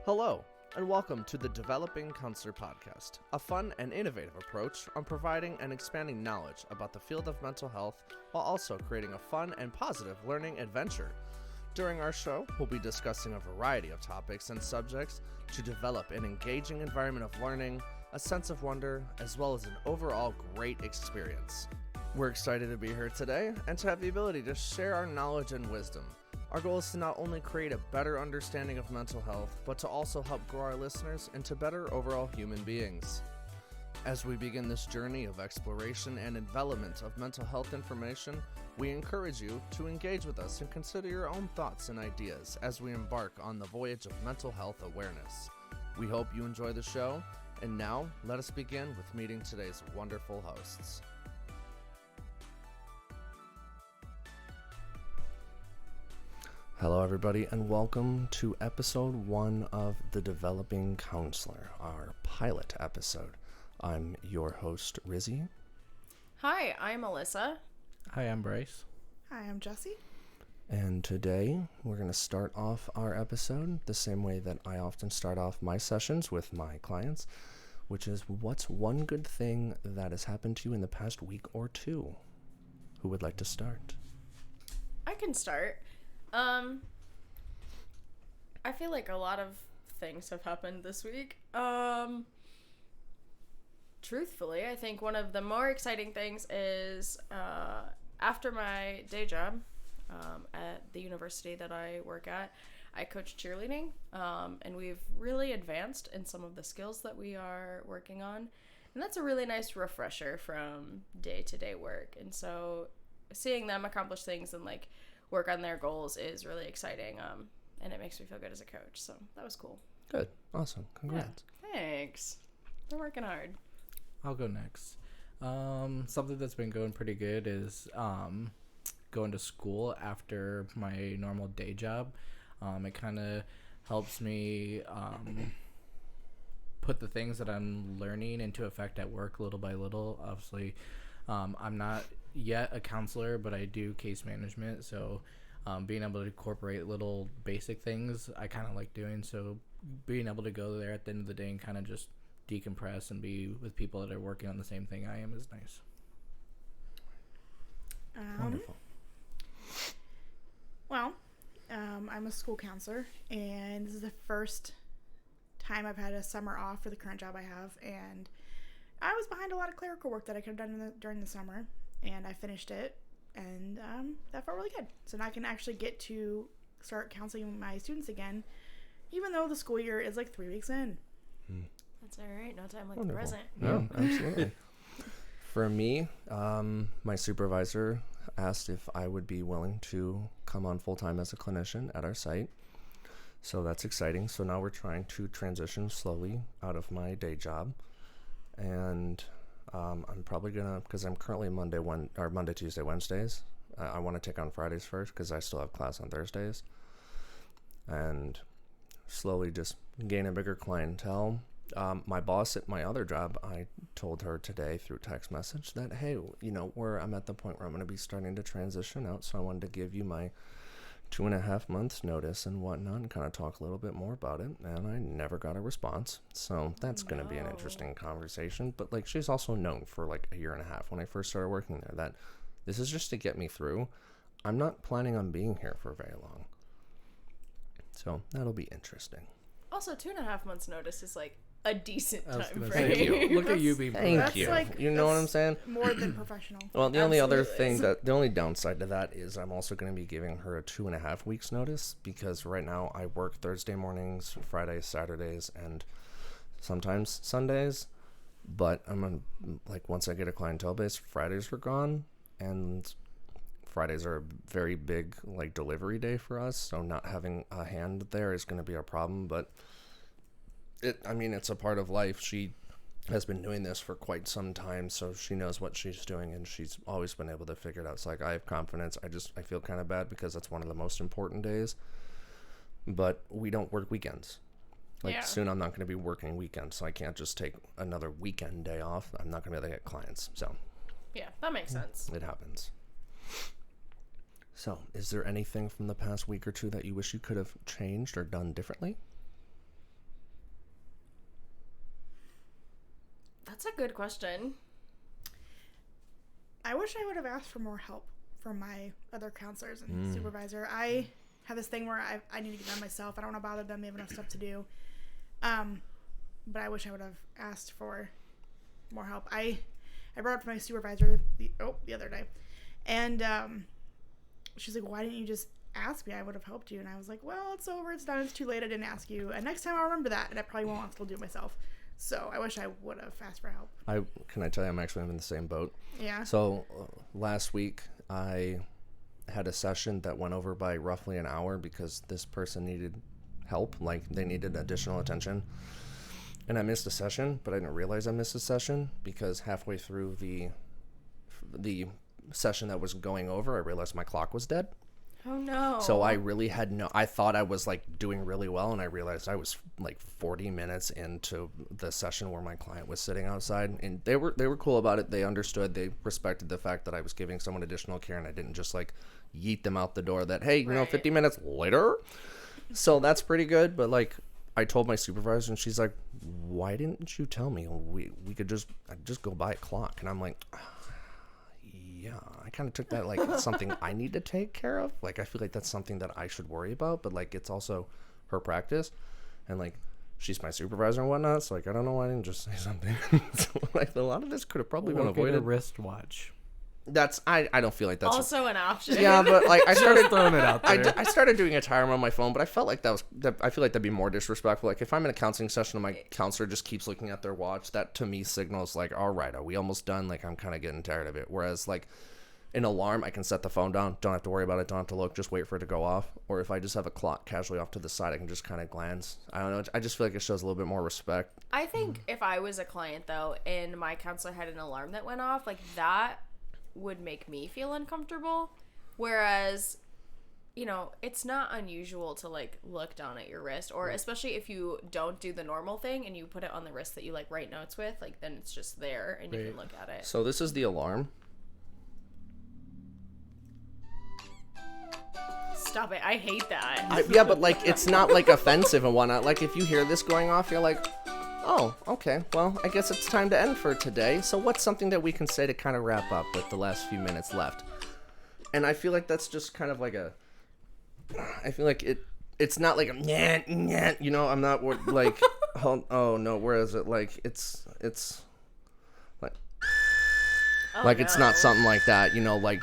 Hello, and welcome to the Developing Counselor Podcast, a fun and innovative approach on providing and expanding knowledge about the field of mental health while also creating a fun and positive learning adventure. During our show, we'll be discussing a variety of topics and subjects to develop an engaging environment of learning, a sense of wonder, as well as an overall great experience. We're excited to be here today and to have the ability to share our knowledge and wisdom. Our goal is to not only create a better understanding of mental health, but to also help grow our listeners into better overall human beings. As we begin this journey of exploration and envelopment of mental health information, we encourage you to engage with us and consider your own thoughts and ideas as we embark on the voyage of mental health awareness. We hope you enjoy the show, and now let us begin with meeting today's wonderful hosts. Hello everybody, and welcome to episode 1 of The Developing Counselor, our pilot episode. I'm your host, Rizzy. Hi, I'm Alyssa. Hi, I'm Bryce. Hi, I'm Jessie. And today we're going to start off our episode the same way that I often start off my sessions with my clients, which is, what's one good thing that has happened to you in the past week or two? Who would like to start? I can start. I feel like a lot of things have happened this week. Truthfully, I think one of the more exciting things is after my day job at the university that I work at, I coach cheerleading, and we've really advanced in some of the skills that we are working on, and that's a really nice refresher from day-to-day work. And so seeing them accomplish things and like work on their goals is really exciting, and it makes me feel good as a coach, so that was cool. Good. Awesome. Congrats. Yeah, thanks. They're working hard. I'll go next. Something that's been going pretty good is going to school after my normal day job. It kind of helps me put the things that I'm learning into effect at work little by little. Obviously, I'm not yet a counselor, but I do case management, so being able to incorporate little basic things I kind of like doing. So being able to go there at the end of the day and kind of just decompress and be with people that are working on the same thing I am is nice. Wonderful. Well, I'm a school counselor, and this is the first time I've had a summer off for the current job I have, and I was behind a lot of clerical work that I could have done during the summer, and I finished it, and that felt really good. So now I can actually get to start counseling my students again, even though the school year is like 3 weeks in. That's all right. No time like Wonderful. the present. No, absolutely. For me, my supervisor asked if I would be willing to come on full-time as a clinician at our site. So that's exciting. So now we're trying to transition slowly out of my day job. And I'm probably gonna, because I'm currently Monday, Tuesday, Wednesdays. I want to take on Fridays first because I still have class on Thursdays, and slowly just gain a bigger clientele. My boss at my other job, I told her today through text message that, hey, I'm at the point where I'm going to be starting to transition out, so I wanted to give you my 2.5 months notice and whatnot, and kind of talk a little bit more about it, and I never got a response. So that's going to be an interesting conversation. But like, she's also known for like a 1.5 years when I first started working there that this is just to get me through. I'm not planning on being here for very long, so that'll be interesting. Also, 2.5 months notice is like a decent time frame. Thank you. Look at you being Thank you. Like, you know what I'm saying? More than professional. Well, the only other Absolutely. thing the only downside to that is I'm also going to be giving her a 2.5 weeks notice, because right now I work Thursday mornings, Fridays, Saturdays, and sometimes Sundays. But I'm gonna, like, once I get a clientele base, Fridays are gone, and Fridays are a very big like delivery day for us. So not having a hand there is going to be a problem. But it's a part of life. She has been doing this for quite some time, so she knows what she's doing, and she's always been able to figure it out. It's like, I have confidence. I feel kind of bad because that's one of the most important days, but we don't work weekends. Soon I'm not going to be working weekends, so I can't just take another weekend day off. I'm not going to be able to get clients. So Yeah, that makes sense. it happens. So is there anything from the past week or two that you wish you could have changed or done differently? good question. I wish I would have asked for more help from my other counselors and supervisor. I have this thing where I need to get done myself. I don't want to bother them. They have enough stuff to do. But I wish I would have asked for more help. I brought up to my supervisor the other day. And she's like, why didn't you just ask me? I would have helped you. And I was like, well, it's over. It's done. It's too late. I didn't ask you. And next time I'll remember that. And I probably won't. I'll still do it myself. So I wish I would have asked for help. Can I tell you, I'm actually in the same boat. Yeah. So last week I had a session that went over by roughly an hour because this person needed help, like they needed additional attention. And I missed a session, but I didn't realize I missed a session because halfway through the session that was going over, I realized my clock was dead. Oh no. So I really had I thought I was like doing really well, and I realized I was like 40 minutes into the session where my client was sitting outside, and they were cool about it. They understood, they respected the fact that I was giving someone additional care and I didn't just like yeet them out the door that, hey, you know, 50 minutes later. So that's pretty good. But like I told my supervisor, and she's like, why didn't you tell me? We could just go buy a clock. And I'm like, yeah, I kind of took that like something I need to take care of. Like, I feel like that's something that I should worry about, but like, it's also her practice, and like, she's my supervisor and whatnot. So like, I don't know why I didn't just say something. So like, a lot of this could have probably been avoided. A wristwatch. That's I don't feel like that's also an option. Yeah, but like I started throwing it out there. I started doing a timer on my phone, but I felt like I feel like that'd be more disrespectful. Like if I'm in a counseling session and my counselor just keeps looking at their watch, that to me signals like, all right, are we almost done? Like I'm kind of getting tired of it. Whereas like an alarm, I can set the phone down, don't have to worry about it, don't have to look, just wait for it to go off. Or if I just have a clock casually off to the side, I can just kind of glance. I don't know. I just feel like it shows a little bit more respect. I think if I was a client though, and my counselor had an alarm that went off, like that would make me feel uncomfortable. Whereas, you know, it's not unusual to like look down at your wrist, or especially if you don't do the normal thing and you put it on the wrist that you like write notes with, like then it's just there and you can look at it. So this is the alarm. Stop it. I hate that. Yeah, but like it's not like offensive and whatnot. Like if you hear this going off, you're like, oh, okay, well, I guess it's time to end for today. So what's something that we can say to kind of wrap up with the last few minutes left? And I feel like that's just kind of like I feel like it's not like a, you know, I'm not like, oh no, where is it? Like, it's like, it's not something like that, you know, like,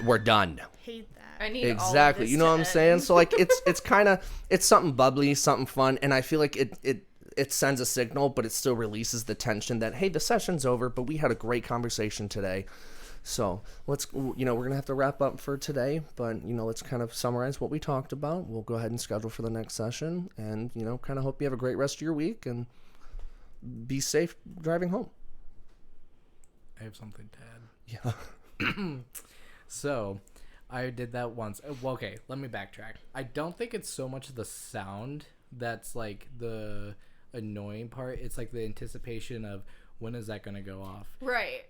we're done. Hate that. I need Exactly, you know what I'm saying? So like, it's something bubbly, something fun, and I feel like it sends a signal, but it still releases the tension that, hey, the session's over, but we had a great conversation today. So let's, you know, we're going to have to wrap up for today, but, you know, let's kind of summarize what we talked about. We'll go ahead and schedule for the next session, and, you know, kind of hope you have a great rest of your week and be safe driving home. I have something to add. Yeah. So I did that once. Well, okay, let me backtrack. I don't think it's so much the sound that's like the annoying part. It's like the anticipation of when is that going to go off. Right.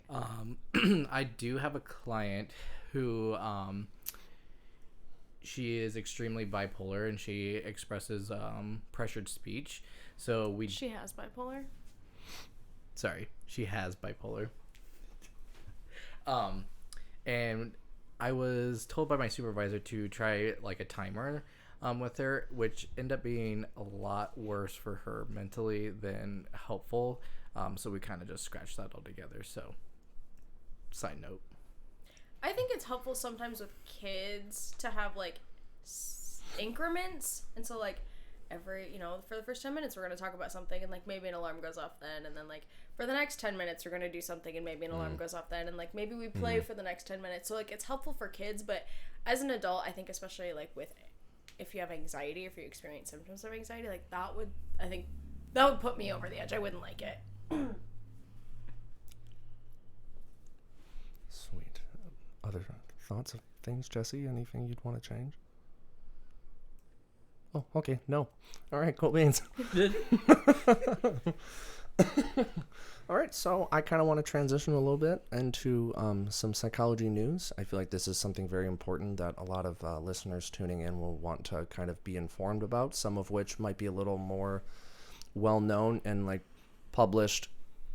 I do have a client who she is extremely bipolar, and she expresses pressured speech. So she has bipolar. Sorry, she has bipolar. And I was told by my supervisor to try like a timer with her, which ended up being a lot worse for her mentally than helpful. So we kind of just scratched that all together. So, side note. I think it's helpful sometimes with kids to have like increments, and so like every, you know, for the first 10 minutes we're going to talk about something, and like maybe an alarm goes off then, and then like for the next 10 minutes we're going to do something, and maybe an alarm goes off then, and like maybe we play for the next 10 minutes. So like it's helpful for kids, but as an adult, I think especially like with, if you have anxiety, if you experience symptoms of anxiety, like that would put me over the edge. I wouldn't like it. Sweet. Other thoughts of things, Jesse? Anything you'd want to change? Oh, okay. No. All right. Cool beans. All right. So I kind of want to transition a little bit into some psychology news. I feel like this is something very important that a lot of listeners tuning in will want to kind of be informed about, some of which might be a little more well-known and like published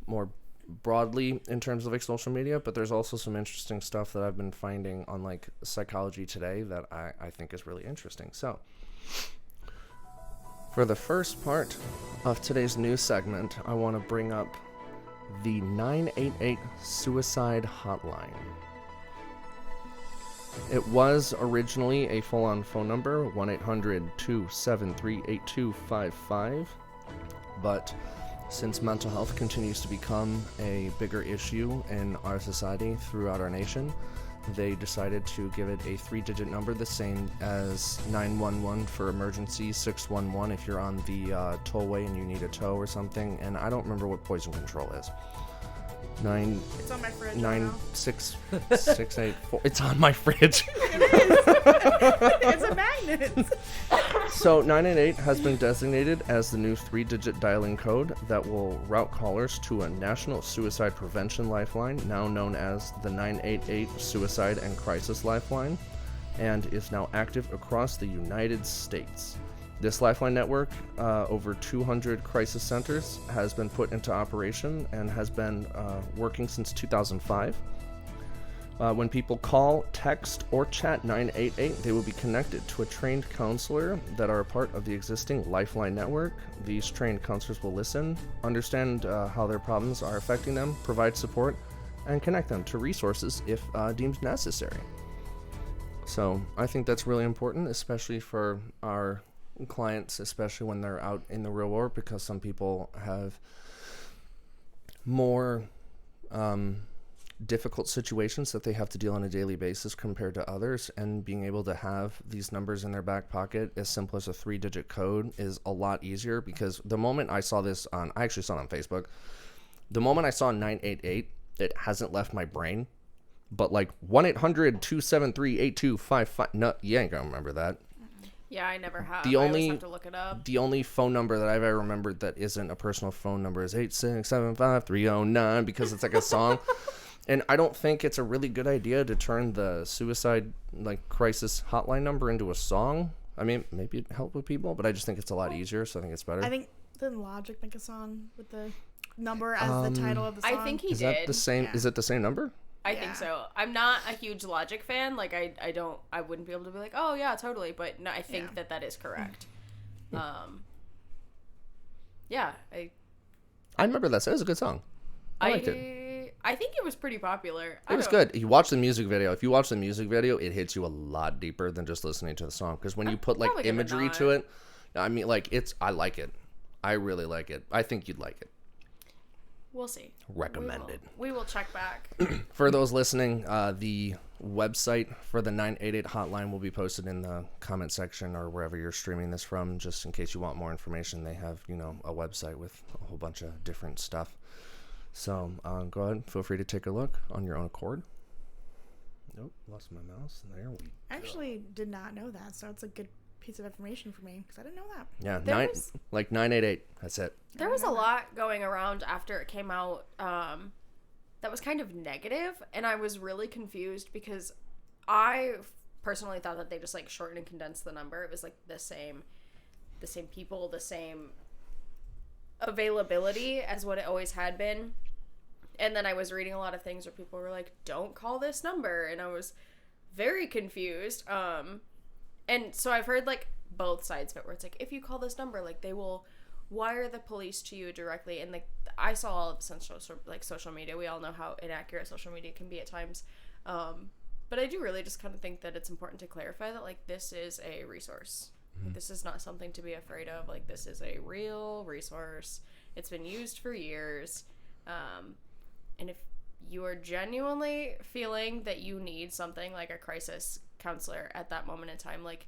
more broadly in terms of like social media, but there's also some interesting stuff that I've been finding on like Psychology Today that I think is really interesting. So for the first part of today's news segment, I want to bring up the 988 suicide hotline. It was originally a full-on phone number, 1-800-273-8255, but since mental health continues to become a bigger issue in our society throughout our nation, they decided to give it a 3-digit number, the same as 911 for emergency, 611 if you're on the tollway and you need a tow or something, and I don't remember what poison control is. It's on my fridge. 96684. It's on my fridge. It's a magnet. So 988 has been designated as the new 3-digit dialing code that will route callers to a national suicide prevention lifeline, now known as the 988 Suicide and Crisis Lifeline, and is now active across the United States. This lifeline network, over 200 crisis centers, has been put into operation and has been working since 2005. When people call, text, or chat 988, they will be connected to a trained counselor that are a part of the existing Lifeline network. These trained counselors will listen, understand how their problems are affecting them, provide support, and connect them to resources if deemed necessary. So I think that's really important, especially for our clients, especially when they're out in the real world, because some people have more difficult situations that they have to deal on a daily basis compared to others, and being able to have these numbers in their back pocket, as simple as a 3-digit code, is a lot easier. Because the moment I saw this I actually saw it on Facebook, the moment I saw 988, it hasn't left my brain. But like 1-800-273-8255, no, you ain't gonna remember that. Yeah, I never have. I always have to look it up. The only phone number that I've ever remembered that isn't a personal phone number is 8675309, because it's like a song. And I don't think it's a really good idea to turn the suicide like crisis hotline number into a song. I mean, maybe it'd help with people, but I just think it's a lot easier, so I think it's better. I think, didn't Logic make a song with the number as the title of the song? I think he is did. That the same? Yeah. Is it the same number? I think so. I'm not a huge Logic fan. Like, I wouldn't be able to be like, oh yeah, totally. But no, I think that is correct. Yeah, I remember that. It was a good song. I liked it. I think it was pretty popular. It was good. You watch the music video. If you watch the music video, it hits you a lot deeper than just listening to the song. Because when you put like imagery to it, I mean, like I like it. I really like it. I think you'd like it. We'll see. Recommended. We will check back. For those listening, the website for the 988 hotline will be posted in the comment section or wherever you're streaming this from, just in case you want more information. They have, a website with a whole bunch of different stuff. So go ahead, feel free to take a look on your own accord. Nope, lost my mouse. There we go. I actually did not know that, so it's a good piece of information for me, because I didn't know that. Yeah, 988. That's it. There was a lot going around after it came out that was kind of negative, and I was really confused because I personally thought that they just like shortened and condensed the number. It was like the same people, the same availability as what it always had been. And then I was reading a lot of things where people were like, don't call this number, and I was very confused. And so I've heard like both sides of it, where it's like, if you call this number, like they will wire the police to you directly. And like I saw all of social media. We all know how inaccurate social media can be at times. But I do really just kind of think that it's important to clarify that like this is a resource. Mm-hmm. This is not something to be afraid of. Like this is a real resource. It's been used for years. And if you are genuinely feeling that you need something like a crisis counselor at that moment in time, like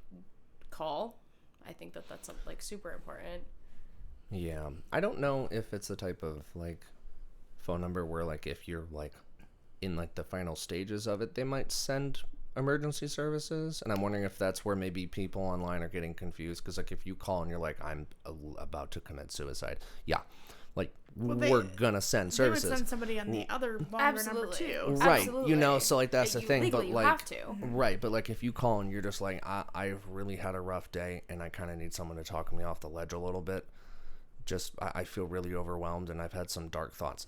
call. I think that that's like super important. Yeah, I don't know if it's the type of like phone number where like if you're like in like the final stages of it, they might send emergency services, and I'm wondering if that's where maybe people online are getting confused, because like if you call and you're like, I'm about to commit suicide, yeah, like we're gonna send services. They would send somebody on the other longer number too. Right. Absolutely. So like that's the thing. But like, have to. Right. But like if you call and you're just like, I've really had a rough day and I kind of need someone to talk me off the ledge a little bit. I feel really overwhelmed and I've had some dark thoughts.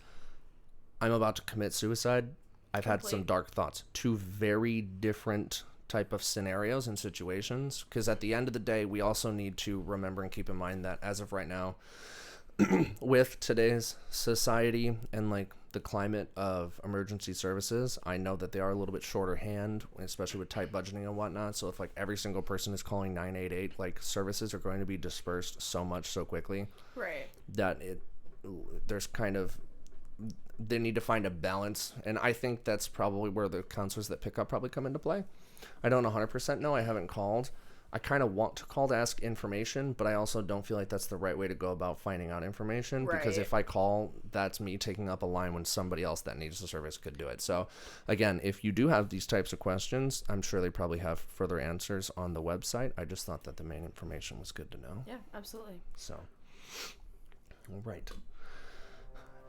I'm about to commit suicide. I've had some Complete. dark thoughts. Two very different type of scenarios and situations, because at the end of the day, we also need to remember and keep in mind that as of right now, with today's society and like the climate of emergency services, I know that they are a little bit shorter hand, especially with tight budgeting and whatnot. So if like every single person is calling 988, like services are going to be dispersed so much so quickly Right. that there's kind of, they need to find a balance. And I think that's probably where the counselors that pick up probably come into play. I don't 100% know. I haven't called. I kind of want to call to ask information, but I also don't feel like that's the right way to go about finding out information, because Right. if I call, that's me taking up a line when somebody else that needs the service could do it. So again, if you do have these types of questions, I'm sure they probably have further answers on the website. I just thought that the main information was good to know. Yeah, absolutely. So, all right.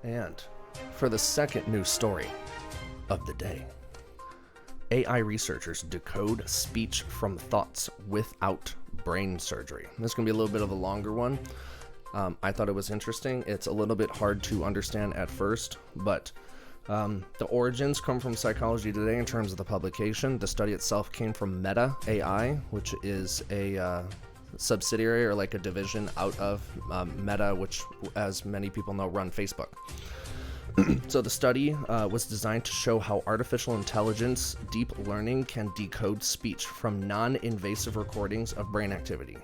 And for the second news story of the day, AI researchers decode speech from thoughts without brain surgery. This is going to be a little bit of a longer one. I thought it was interesting. It's a little bit hard to understand at first, but the origins come from Psychology Today in terms of the publication. The study itself came from Meta AI, which is a subsidiary or like a division out of Meta, which, as many people know, run Facebook. So the study was designed to show how artificial intelligence deep learning can decode speech from non-invasive recordings of brain activity.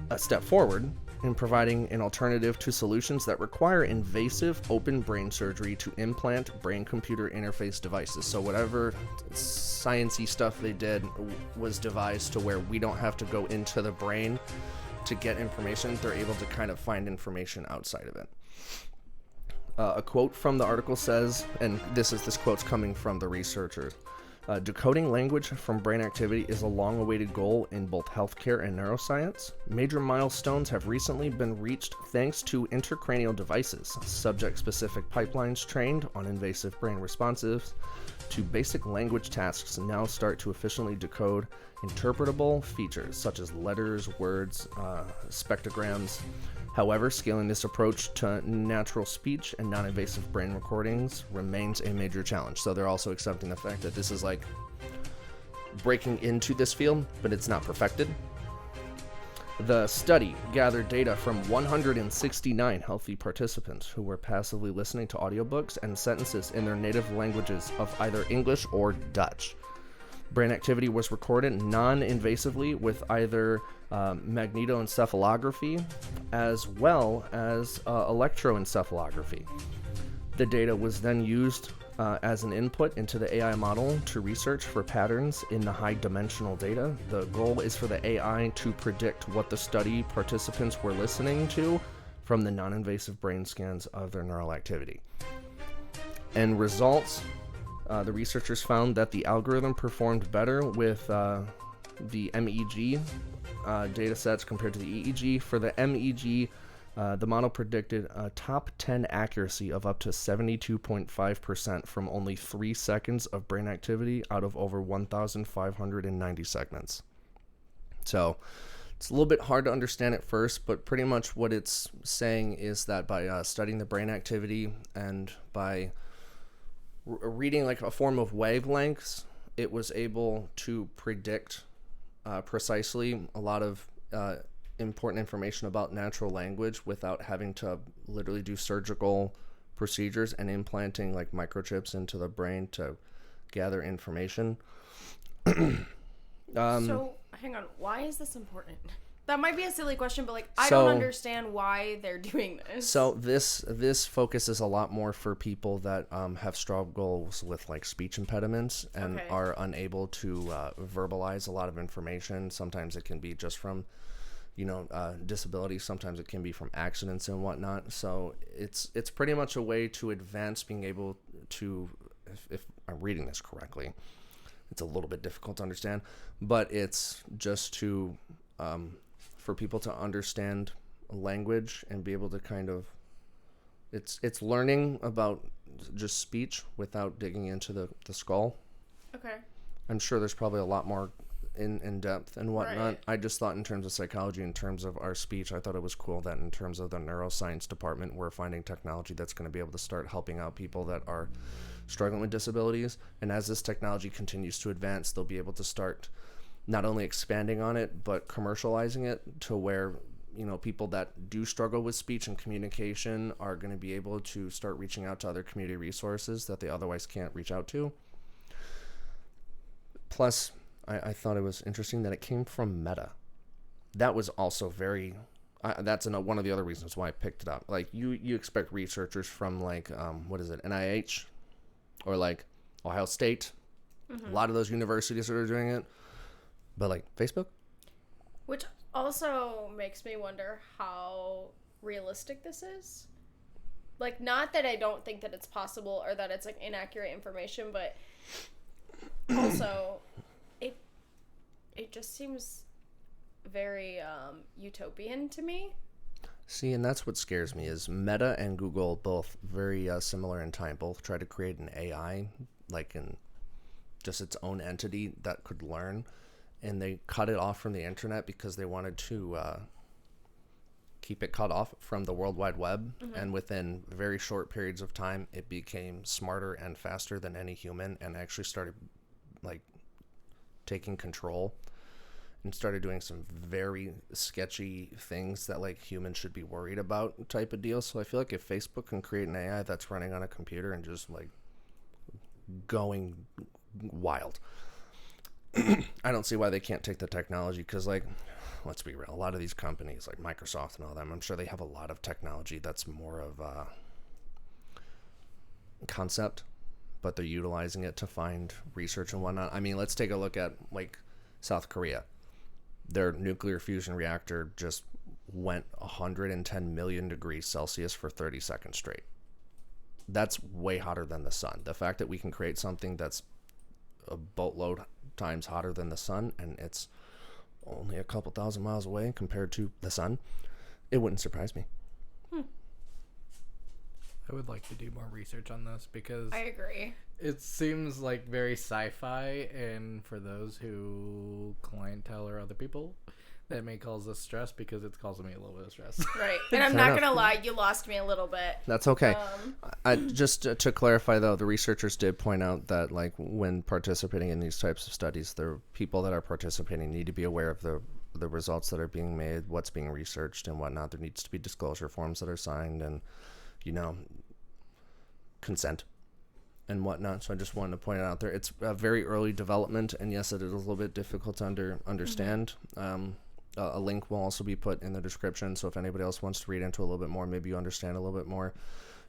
A step forward in providing an alternative to solutions that require invasive open brain surgery to implant brain-computer interface devices. So whatever science-y stuff they did was devised to where we don't have to go into the brain to get information. They're able to kind of find information outside of it. A quote from the article says, and this quote's coming from the researchers, decoding language from brain activity is a long-awaited goal in both healthcare and neuroscience. Major milestones have recently been reached thanks to intracranial devices, subject-specific pipelines trained on invasive brain responses to basic language tasks now start to efficiently decode interpretable features such as letters, words, spectrograms. However, scaling this approach to natural speech and non-invasive brain recordings remains a major challenge. So they're also accepting the fact that this is like breaking into this field, but it's not perfected. The study gathered data from 169 healthy participants who were passively listening to audiobooks and sentences in their native languages of either English or Dutch. Brain activity was recorded non-invasively with either magnetoencephalography as well as electroencephalography. The data was then used as an input into the AI model to research for patterns in the high-dimensional data. The goal is for the AI to predict what the study participants were listening to from the non-invasive brain scans of their neural activity. End results. The researchers found that the algorithm performed better with the MEG data sets compared to the EEG. For the MEG, the model predicted a top 10 accuracy of up to 72.5% from only 3 seconds of brain activity out of over 1,590 segments. So it's a little bit hard to understand at first, but pretty much what it's saying is that by studying the brain activity and by reading like a form of wavelengths, it was able to predict precisely a lot of important information about natural language without having to literally do surgical procedures and implanting like microchips into the brain to gather information. So, hang on. Why is this important? That might be a silly question, but like I So- don't understand why they're doing this. So this focuses a lot more for people that have struggles with like speech impediments and Okay. are unable to verbalize a lot of information. Sometimes it can be just from, disability. Sometimes it can be from accidents and whatnot. So it's pretty much a way to advance being able to, if I'm reading this correctly, it's a little bit difficult to understand, but it's just to for people to understand language and be able to kind of, it's learning about just speech without digging into the skull. Okay. I'm sure there's probably a lot more in depth and whatnot. Right. I just thought in terms of psychology, in terms of our speech, I thought it was cool that in terms of the neuroscience department, we're finding technology that's going to be able to start helping out people that are struggling with disabilities. And as this technology continues to advance, they'll be able to start not only expanding on it, but commercializing it to where, you know, people that do struggle with speech and communication are going to be able to start reaching out to other community resources that they otherwise can't reach out to. Plus, I thought it was interesting that it came from Meta. That was also very... that's one of the other reasons why I picked it up. Like, you expect researchers from, like, what is it, NIH? Or, like, Ohio State. A lot of those universities that are doing it. But, like, Facebook? Which also makes me wonder how realistic this is. Like, not that I don't think that it's possible or that it's, like, inaccurate information, but also it just seems very utopian to me. See, and that's what scares me is Meta and Google, both very similar in time, both try to create an AI, like in just its own entity that could learn. And they cut it off from the internet because they wanted to keep it cut off from the World Wide Web. And within very short periods of time, it became smarter and faster than any human and actually started, like, taking control and started doing some very sketchy things that, like, humans should be worried about type of deal. So I feel like if Facebook can create an AI that's running on a computer and just, like, going wild, I don't see why they can't take the technology because, like, let's be real, a lot of these companies like Microsoft and all them, I'm sure they have a lot of technology that's more of a concept, but they're utilizing it to find research and whatnot. I mean, let's take a look at, like, South Korea. Their nuclear fusion reactor just went 110 million degrees Celsius for 30 seconds straight. That's way hotter than the sun. The fact that we can create something that's a boatload times hotter than the sun and it's only a couple thousand miles away compared to the sun, it wouldn't surprise me. I would like to do more research on this because I agree. it seems like very sci-fi, and for those who clientele or other people, that may cause us stress because it's causing me a little bit of stress. Right. And I'm not going to lie, you lost me a little bit. That's okay. Just to clarify, though, the researchers did point out that, like, when participating in these types of studies, the people that are participating need to be aware of the results that are being made, what's being researched and whatnot. There needs to be disclosure forms that are signed and, you know, consent and whatnot. So I just wanted to point it out there. It's a very early development, and yes, it is a little bit difficult to understand. A link will also be put in the description, so if anybody else wants to read into a little bit more, maybe you understand a little bit more,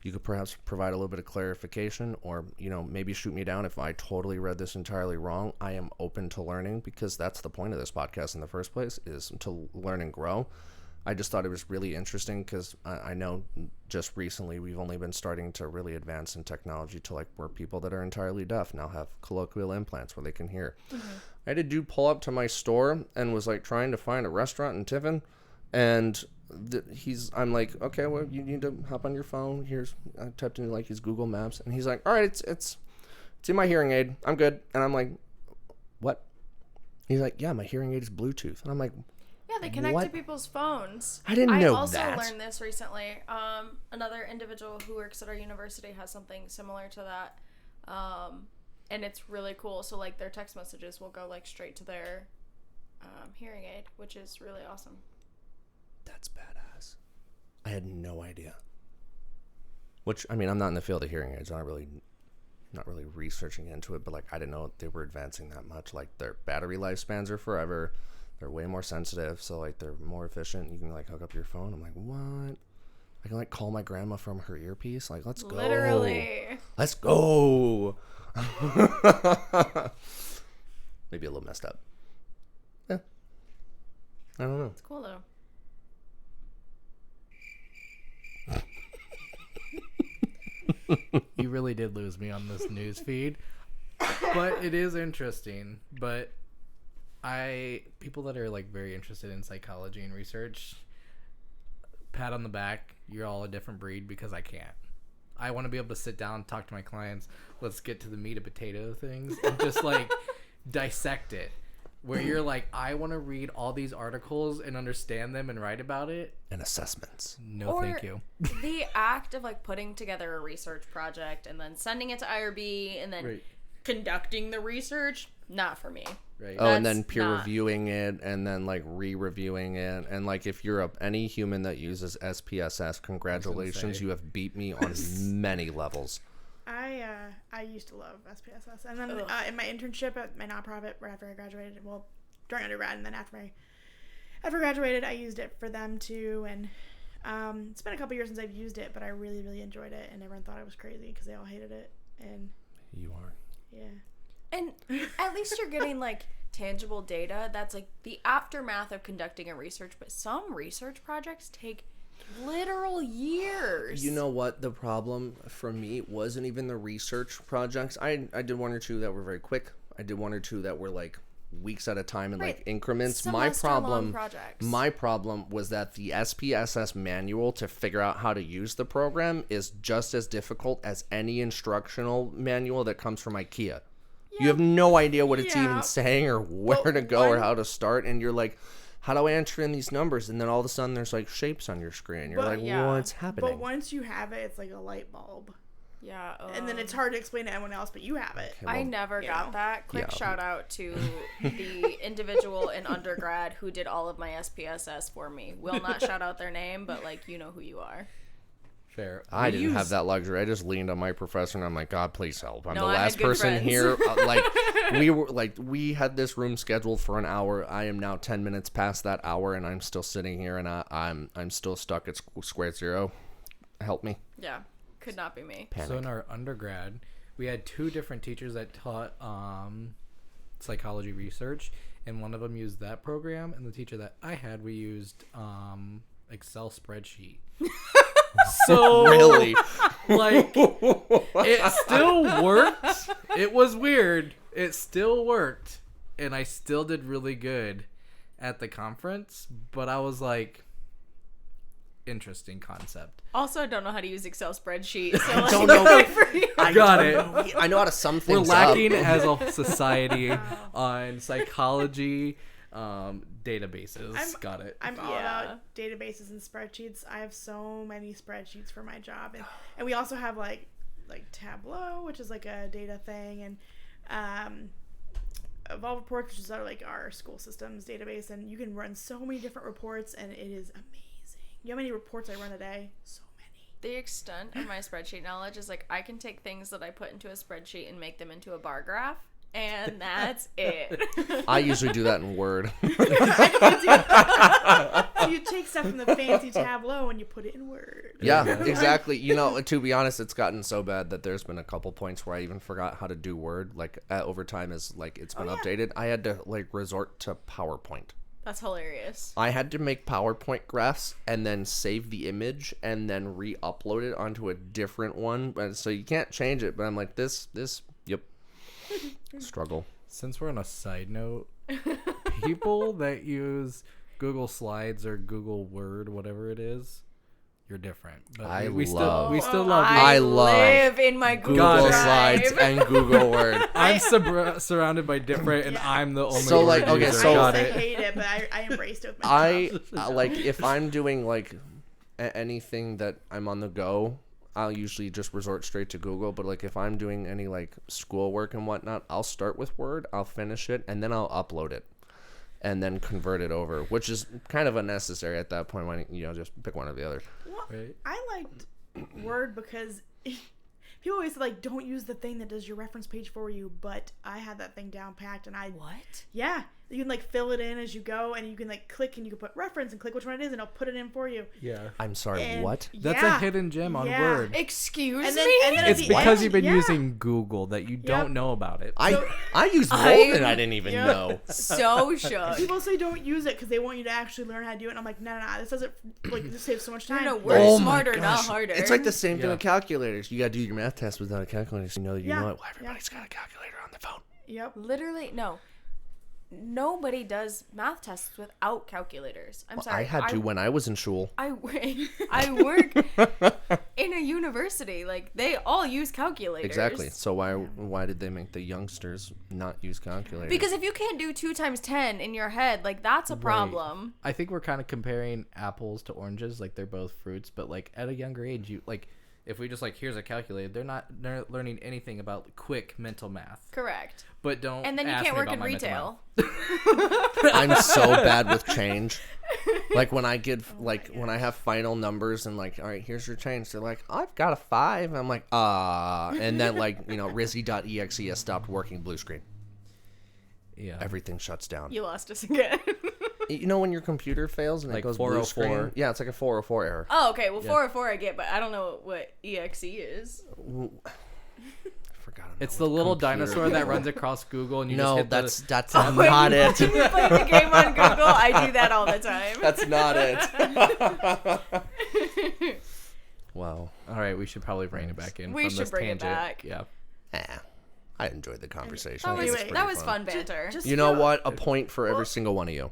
you could perhaps provide a little bit of clarification, or, you know, maybe shoot me down if I totally read this entirely wrong. I am open to learning because that's the point of this podcast in the first place, is to learn and grow. I just thought it was really interesting because I know just recently we've only been starting to really advance in technology to, like, where people that are entirely deaf now have colloquial implants where they can hear. I had a dude pull up to my store and was, like, trying to find a restaurant in Tiffin, and I'm like, okay, well, you need to hop on your phone. I typed in, like, his Google Maps, and he's like, all right, it's in my hearing aid. I'm good. And I'm like, what? He's like, yeah, my hearing aid is Bluetooth. And I'm like, Yeah, they connect to people's phones. I didn't know also that. learned this recently. Another individual who works at our university has something similar to that. And it's really cool. So, like, their text messages will go, like, straight to their hearing aid, which is really awesome. That's badass. I had no idea. Which, I mean, I'm not in the field of hearing aids. I'm not really researching into it, but, like, I didn't know they were advancing that much. Like, their battery lifespans are forever. They're way more sensitive, so, like, they're more efficient. You can, like, hook up your phone. I'm like, what? I can, like, call my grandma from her earpiece. Like, let's go. Literally. Let's go. Maybe a little messed up. Yeah. I don't know. It's cool, though. You really did lose me on this news feed. But it is interesting. But people that are, like, very interested in psychology and research, pat on the back, you're all a different breed, because I can't. I want to be able to sit down, talk to my clients, let's get to the meat and potato things, and just, like, dissect it. where you're like, I want to read all these articles and understand them and write about it. And assessments. No, Or thank you. the act of like putting together a research project and then sending it to IRB and then Right. conducting the research, not for me. Right. Oh, and That's then peer not- reviewing it, and then like re-reviewing it, and like if you're any human that uses SPSS, congratulations, say. you have beat me on many levels. I used to love SPSS, and then Ugh. in my internship at my nonprofit right after I graduated, well, during undergrad, and then after I graduated, I used it for them too, and it's been a couple years since I've used it, but I really, really enjoyed it, and everyone thought I was crazy because they all hated it, and You are. yeah. And at least you're getting like tangible data. That's like the aftermath of conducting a research, but some research projects take literal years. You know what? The problem for me wasn't even the research projects. I did one or two that were very quick. I did one or two that were like weeks at a time in like Right. increments. Semester-long projects. My problem was that the SPSS manual to figure out how to use the program is just as difficult as any instructional manual that comes from IKEA. You have no idea what it's Yeah. even saying or where Well, to go or one- how to start, and you're like, how do I enter in these numbers? And then all of a sudden there's like shapes on your screen. You're But- like, yeah. what's happening? But once you have it, it's like a light bulb, Yeah. and then it's hard to explain to anyone else, but you have it. Okay, I well, never you got know. that. Quick Yeah. shout out to the individual in undergrad who did all of my SPSS for me. Will not shout out their name, but like you know who you are. Fair. I We didn't have use- that luxury. I just leaned on my professor and I'm like, God, please help. I'm No, the I had last good person friends. here. We had this room scheduled for an hour. I am now 10 minutes past that hour and I'm still sitting here and I'm still stuck at square zero. Help me. Yeah, could not be me. Panic. So in our undergrad, we had two different teachers that taught psychology research, and one of them used that program, and the teacher that I had, we used Excel spreadsheet. So Really? like it still worked. It was weird. It still worked, and I still did really good at the conference, but I was like, interesting concept. Also, I don't know how to use Excel spreadsheet. So like, don't know. good for you. I Got don't it. know. I know how to sum We're things lacking up. as a society on psychology databases. Got it. I'm all Yeah. about databases and spreadsheets. I have so many spreadsheets for my job, and we also have like Tableau, which is like a data thing, and Evolve Reports, which is our school systems database, and you can run so many different reports, and it is amazing. You know how many reports I run a day? So many. The extent of my spreadsheet knowledge is like I can take things that I put into a spreadsheet and make them into a bar graph, and that's it. I usually do that in Word. So you take stuff from the fancy Tableau and you put it in Word. Yeah, exactly. You know, to be honest, it's gotten so bad that there's been a couple points where I even forgot how to do Word. Like over time, as like it's been yeah. updated, I had to like resort to PowerPoint. That's hilarious. I had to make PowerPoint graphs and then save the image and then re-upload it onto a different one. And so you can't change it. But I'm like, yep. Struggle. Since we're on a side note, people that use Google Slides or Google Word, whatever it is, you're different. But we still love you. I love live in my Google Google Drive. Slides and Google Word. I'm surrounded by different, and I'm the only. So, like, Word okay, user. so- got I it. hate it, but I embraced it with my job. Like if I'm doing like anything that I'm on the go, I'll usually just resort straight to Google. But like if I'm doing any like schoolwork and whatnot, I'll start with Word, I'll finish it, and then I'll upload it and then convert it over, which is kind of unnecessary at that point when just pick one or the other. Well, Right. I liked Word because people always say, like, don't use the thing that does your reference page for you, but I had that thing down packed, and What? yeah, you can like fill it in as you go, and you can like click and you can put reference and click which one it is, and it'll put it in for you. Yeah. I'm sorry, And what? That's yeah, a hidden gem on yeah. Word. Excuse And then- me? and then at It's the because end, you've been yeah. using Google that you don't know about it. I use more I'm- than I didn't even Yeah. know. So And shook. people say don't use it because they want you to actually learn how to do it, and I'm like, no, this doesn't like this saves so much time. No, we're Oh my smarter, not gosh. harder. It's like the same thing Yeah. with calculators. You gotta do your math test without a calculator, so you know that you Yeah. know it. Well, Yeah. everybody's got a calculator on the phone. Yep. Literally, no. nobody does math tests without calculators. I'm sorry. I had to when I was in school. I work in a university. Like, they all use calculators. Exactly. So why did they make the youngsters not use calculators? Because if you can't do 2 times 10 in your head, like, that's a problem. I think we're kind of comparing apples to oranges. Like, they're both fruits, but like at a younger age, you like if we just like here's a calculator, they're learning anything about quick mental math. Correct. But don't. And then you ask can't me work about in my mental retail. I'm so bad with change. Like when I get when I have final numbers and like, all right, here's your change. They're like, I've got a 5. I'm like, and then like, Rizzy.exe has stopped working blue screen. Yeah. Everything shuts down. You lost us again. You know when your computer fails and Like it goes blue 404? screen? Yeah, it's like a 404 error. Oh, okay. Well, 404 I get, but I don't know what EXE is. I forgot. It's the little dinosaur that runs across Google and you No, just hit that's Oh, not it. You play the game on Google? I do that all the time. That's not it. Wow. All right, we should probably bring it back in. We from should this bring it tangent. back. Yeah. I enjoyed the conversation. That I think was, it's that pretty was fun banter. Just You know feel- what? A point for every single one of you.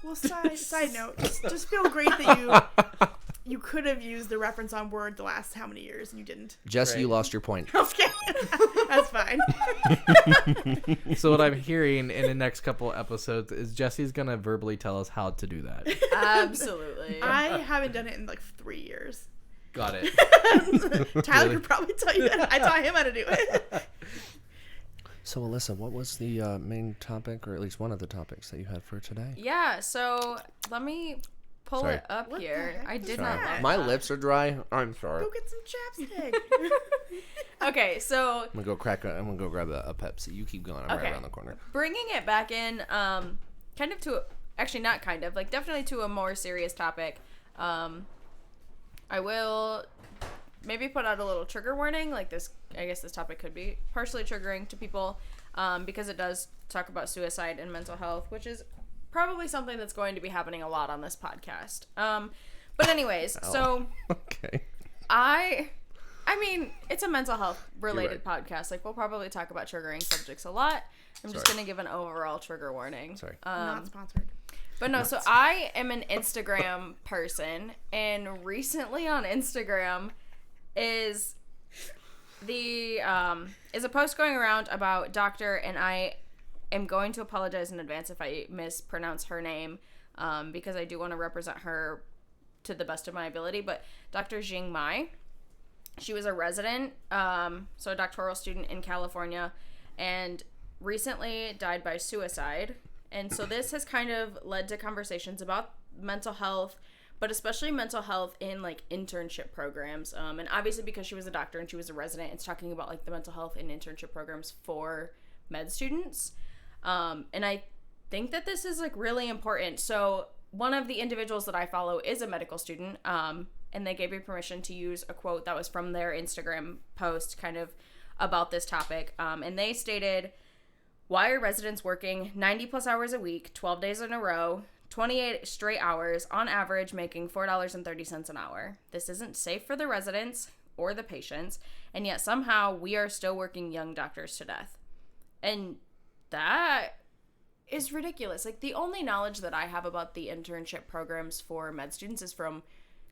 Well, side note, just feel great that you could have used the reference on Word the last how many years and you didn't. Jess, Right. you lost your point. Okay, that's fine. So what I'm hearing in the next couple episodes is Jesse's gonna verbally tell us how to do that. Absolutely. I haven't done it in like 3 years. Got it. Tyler could probably tell you that. I taught him how to do it. So, Alyssa, what was the main topic, or at least one of the topics that you had for today? Yeah, so let me pull Sorry. it up What the here. heck I was did that? not like My that. lips are dry. I'm sorry. Go get some chapstick. Okay, so I'm gonna go grab a Pepsi. You keep going. I'm Okay. right around the corner. bringing it back in, kind of to, actually not kind of, like definitely to a more serious topic. I will maybe put out a little trigger warning. Like this, I guess this topic could be partially triggering to people, because it does talk about suicide and mental health, which is probably something that's going to be happening a lot on this podcast. But anyways, so Okay. I mean, it's a mental health related podcast. Like, we'll probably talk about triggering subjects a lot. I'm just Sorry. going to give an overall trigger warning. Sorry. Not sponsored. But no, so I am an Instagram person, and recently on Instagram is a post going around about Dr. and I am going to apologize in advance if I mispronounce her name, because I do want to represent her to the best of my ability, but Dr. Jing Mai. She was a resident, so a doctoral student in California, and recently died by suicide. And so this has kind of led to conversations about mental health, but especially mental health in like internship programs. And obviously because she was a doctor and she was a resident, it's talking about like the mental health in internship programs for med students. And I think that this is like really important. So one of the individuals that I follow is a medical student, and they gave me permission to use a quote that was from their Instagram post kind of about this topic. And they stated, "Why are residents working 90 plus hours a week, 12 days in a row, 28 straight hours, on average making $4.30 an hour? This isn't safe for the residents or the patients, and yet somehow we are still working young doctors to death." And that is ridiculous. Like, the only knowledge that I have about the internship programs for med students is from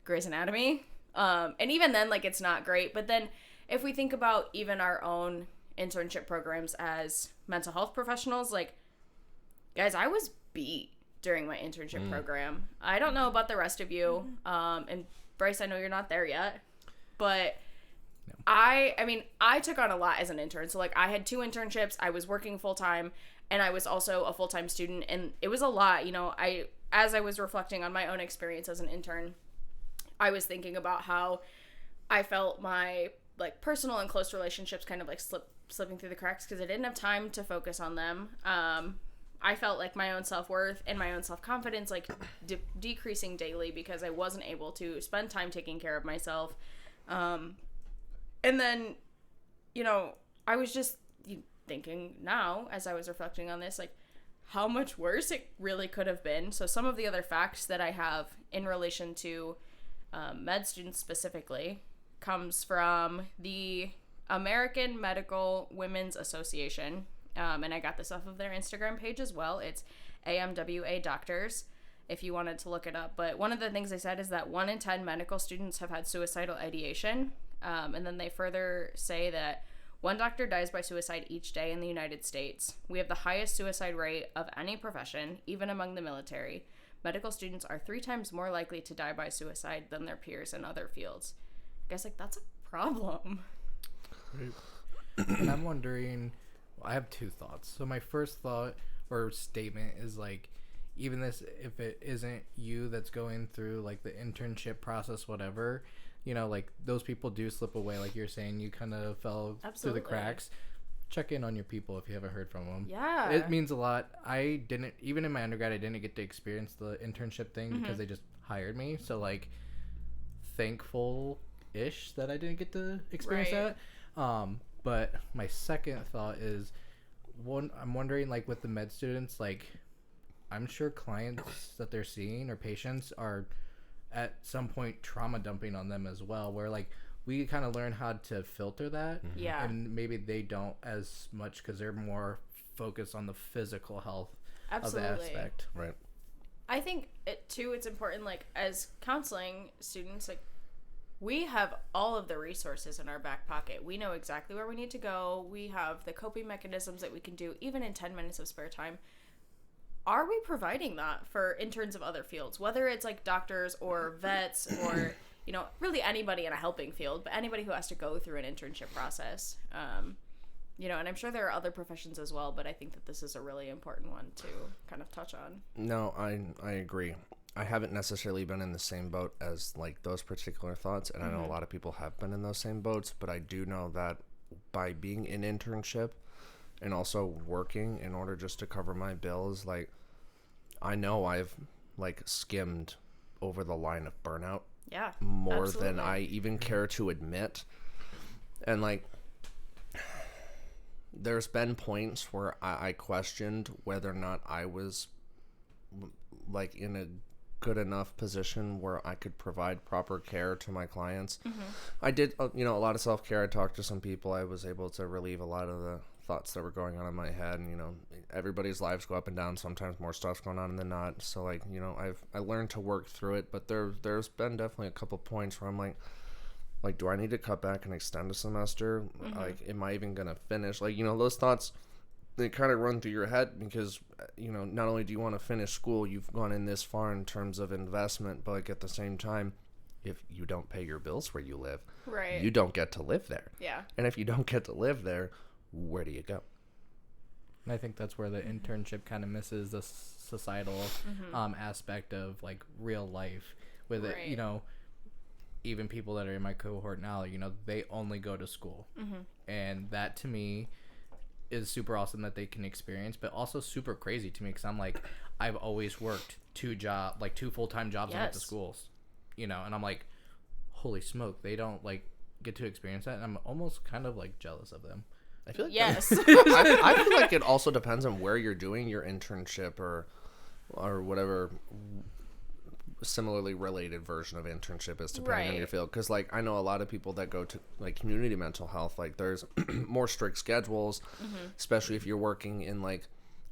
Grey's Anatomy. And even then, like, it's not great. But then if we think about even our own internship programs as mental health professionals, like, guys, I was beat during my internship program. I don't know about the rest of you. And Bryce, I know you're not there yet, but I mean, I took on a lot as an intern. So like, I had 2 internships, I was working full time, and I was also a full-time student, and it was a lot. You know, as I was reflecting on my own experience as an intern, I was thinking about how I felt my like personal and close relationships kind of like slipping through the cracks because I didn't have time to focus on them. I felt like my own self-worth and my own self-confidence like decreasing daily because I wasn't able to spend time taking care of myself. And then, you know, I was just thinking now as I was reflecting on this, like how much worse it really could have been. So some of the other facts that I have in relation to med students specifically comes from the American Medical Women's Association. And I got this off of their Instagram page as well. It's AMWA Doctors, if you wanted to look it up. But one of the things they said is that 1 in 10 medical students have had suicidal ideation. And then they further say that 1 doctor dies by suicide each day in the United States. We have the highest suicide rate of any profession, even among the military. Medical students are 3 times more likely to die by suicide than their peers in other fields. I guess, like, that's a problem. And I'm wondering, I have 2 thoughts. So my first thought or statement is, like, even this, if it isn't you that's going through, like, the internship process, whatever, you know, like, those people do slip away. Like you're saying, you kind of fell through the cracks. Check in on your people if you haven't heard from them. Yeah. It means a lot. I didn't, even in my undergrad, I didn't get to experience the internship thing because they just hired me. So, like, thankful-ish that I didn't get to experience that. But my second thought is, I'm wondering, like, with the med students, like, I'm sure clients that they're seeing or patients are at some point trauma dumping on them as well, where, like, we kind of learn how to filter that. Yeah. And maybe they don't as much because they're more focused on the physical health of the aspect. Right. I think, it's important, like, as counseling students, like, we have all of the resources in our back pocket. We know exactly where we need to go. We have the coping mechanisms that we can do, even in 10 minutes of spare time. Are we providing that for interns of other fields, whether it's, like, doctors or vets or, you know, really anybody in a helping field, but anybody who has to go through an internship process? You know, and I'm sure there are other professions as well, but I think that this is a really important one to kind of touch on. No, I agree. I haven't necessarily been in the same boat as, like, those particular thoughts, and I know a lot of people have been in those same boats, but I do know that by being in internship and also working in order just to cover my bills, like, I know I've, like, skimmed over the line of burnout. Yeah. More absolutely. than I even care to admit. And, like, there's been points where I questioned whether or not I was, like, in a good enough position where I could provide proper care to my clients. I did, you know, a lot of self-care. I talked to some people. I was able to relieve a lot of the thoughts that were going on in my head. And, you know, everybody's lives go up and down. Sometimes more stuff's going on than not. So, like, you know, I learned to work through it. But there's been definitely a couple points where I'm like, do I need to cut back and extend a semester? Like, am I even going to finish? Like, you know, those thoughts, they kind of run through your head because, you know, not only do you want to finish school, you've gone in this far in terms of investment, but, like, at the same time, if you don't pay your bills where you live, Right. you don't get to live there. Yeah. And if you don't get to live there, where do you go? And I think that's where the internship kind of misses the societal aspect of, like, real life with it, you know. Even people that are in my cohort now, you know, they only go to school. And that, to me, is super awesome that they can experience, but also super crazy to me because I'm like, I've always worked 2 full-time jobs and went to schools, you know, and I'm like, holy smoke, they don't, like, get to experience that, and I'm almost kind of, like, jealous of them. I feel like Yes. I feel like it also depends on where you're doing your internship or whatever similarly related version of internship is depending on your field. Because, like, I know a lot of people that go to, like, community mental health, like, there's more strict schedules, especially if you're working in, like,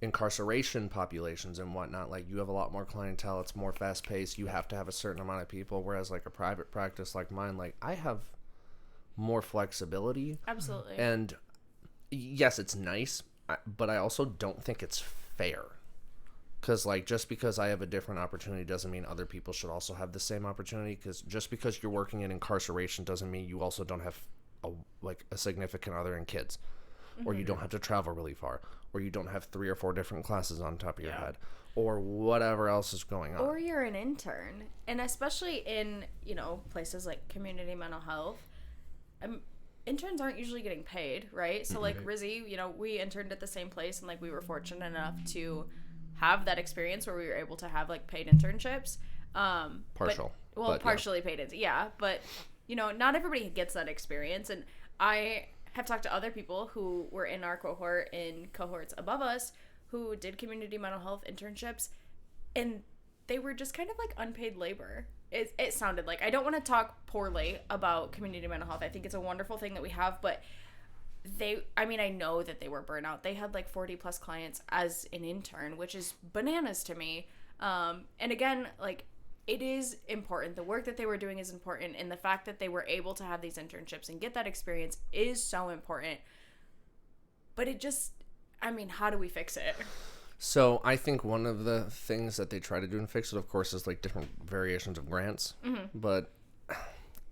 incarceration populations and whatnot. Like, you have a lot more clientele, it's more fast paced, you have to have a certain amount of people, whereas, like, a private practice like mine, like, I have more flexibility. Absolutely. And yes, it's nice, but I also don't think it's fair. Because, like, just because I have a different opportunity doesn't mean other people should also have the same opportunity. Because just because you're working in incarceration doesn't mean you also don't have a significant other and kids, or you don't have to travel really far, or you don't have 3 or 4 different classes on top of your head, or whatever else is going on. Or you're an intern, and especially in, you know, places like community mental health, interns aren't usually getting paid, right? So, like, Rizzy, you know, we interned at the same place, and, like, we were fortunate enough to have that experience where we were able to have, like, paid internships. Partially paid, yeah. But, you know, not everybody gets that experience, and I have talked to other people who were in our cohort, in cohorts above us, who did community mental health internships, and they were just kind of like unpaid labor. It sounded like. I don't want to talk poorly about community mental health. I think it's a wonderful thing that we have, but I know that they were burnout. They had like 40 plus clients as an intern, which is bananas to me. And again, like, it is important. The work that they were doing is important. And the fact that they were able to have these internships and get that experience is so important. But it just, how do we fix it? So I think one of the things that they try to do and fix it, of course, is like different variations of grants. Mm-hmm. But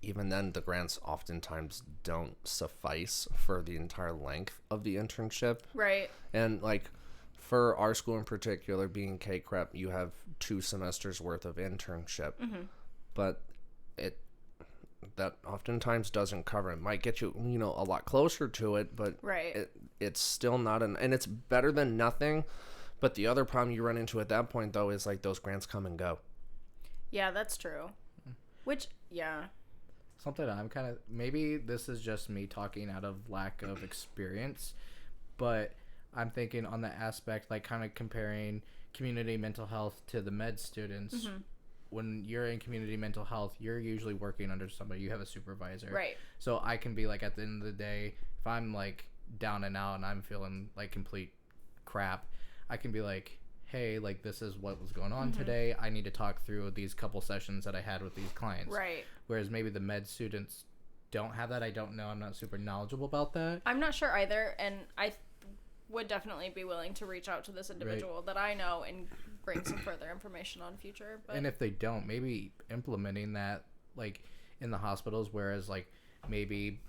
even then, the grants oftentimes don't suffice for the entire length of the internship. Right. And like for our school in particular, being K-Crep, you have 2 semesters worth of internship. Mm-hmm. But that oftentimes doesn't cover it. Might get you, a lot closer to it, but right. It's still not and it's better than nothing. But the other problem you run into at that point, though, is like those grants come and go. Yeah, that's true. Which, yeah. Something I'm kind of, maybe this is just me talking out of lack of experience, but I'm thinking on the aspect, like kind of comparing community mental health to the med students. Mm-hmm. When you're in community mental health, you're usually working under somebody. You have a supervisor. Right. So I can be like, at the end of the day, if I'm like down and out and I'm feeling like complete crap, I can be like, hey, like, this is what was going on today. I need to talk through these couple sessions that I had with these clients. Right. Whereas maybe the med students don't have that. I don't know. I'm not super knowledgeable about that. I'm not sure either. And I would definitely be willing to reach out to this individual that I know and bring some further information on future. But... And if they don't, maybe implementing that, like, in the hospitals, whereas, like, maybe,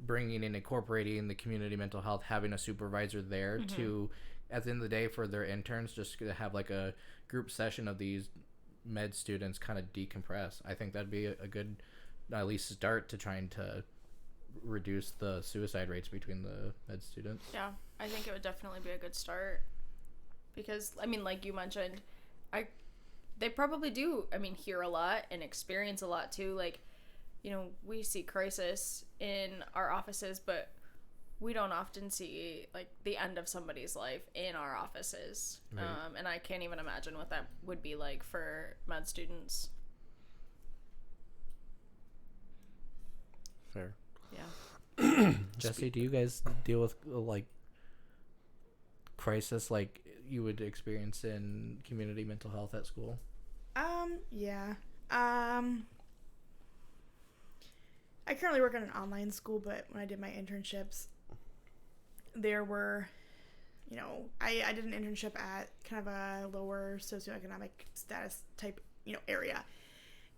bringing in, incorporating the community mental health, having a supervisor there to, at the end of the day, for their interns, just to have like a group session of these med students kind of decompress. I think that'd be a good, at least, start to trying to reduce the suicide rates between the med students. Yeah, I think it would definitely be a good start because, like you mentioned, they probably do, hear a lot and experience a lot too. Like, we see crisis in our offices, but we don't often see like the end of somebody's life in our offices. Right. And I can't even imagine what that would be like for med students. Fair. Yeah. Jesse, do you guys deal with like crisis like you would experience in community mental health at school? Yeah. I currently work at an online school, but when I did my internships, there were, I did an internship at kind of a lower socioeconomic status type, area.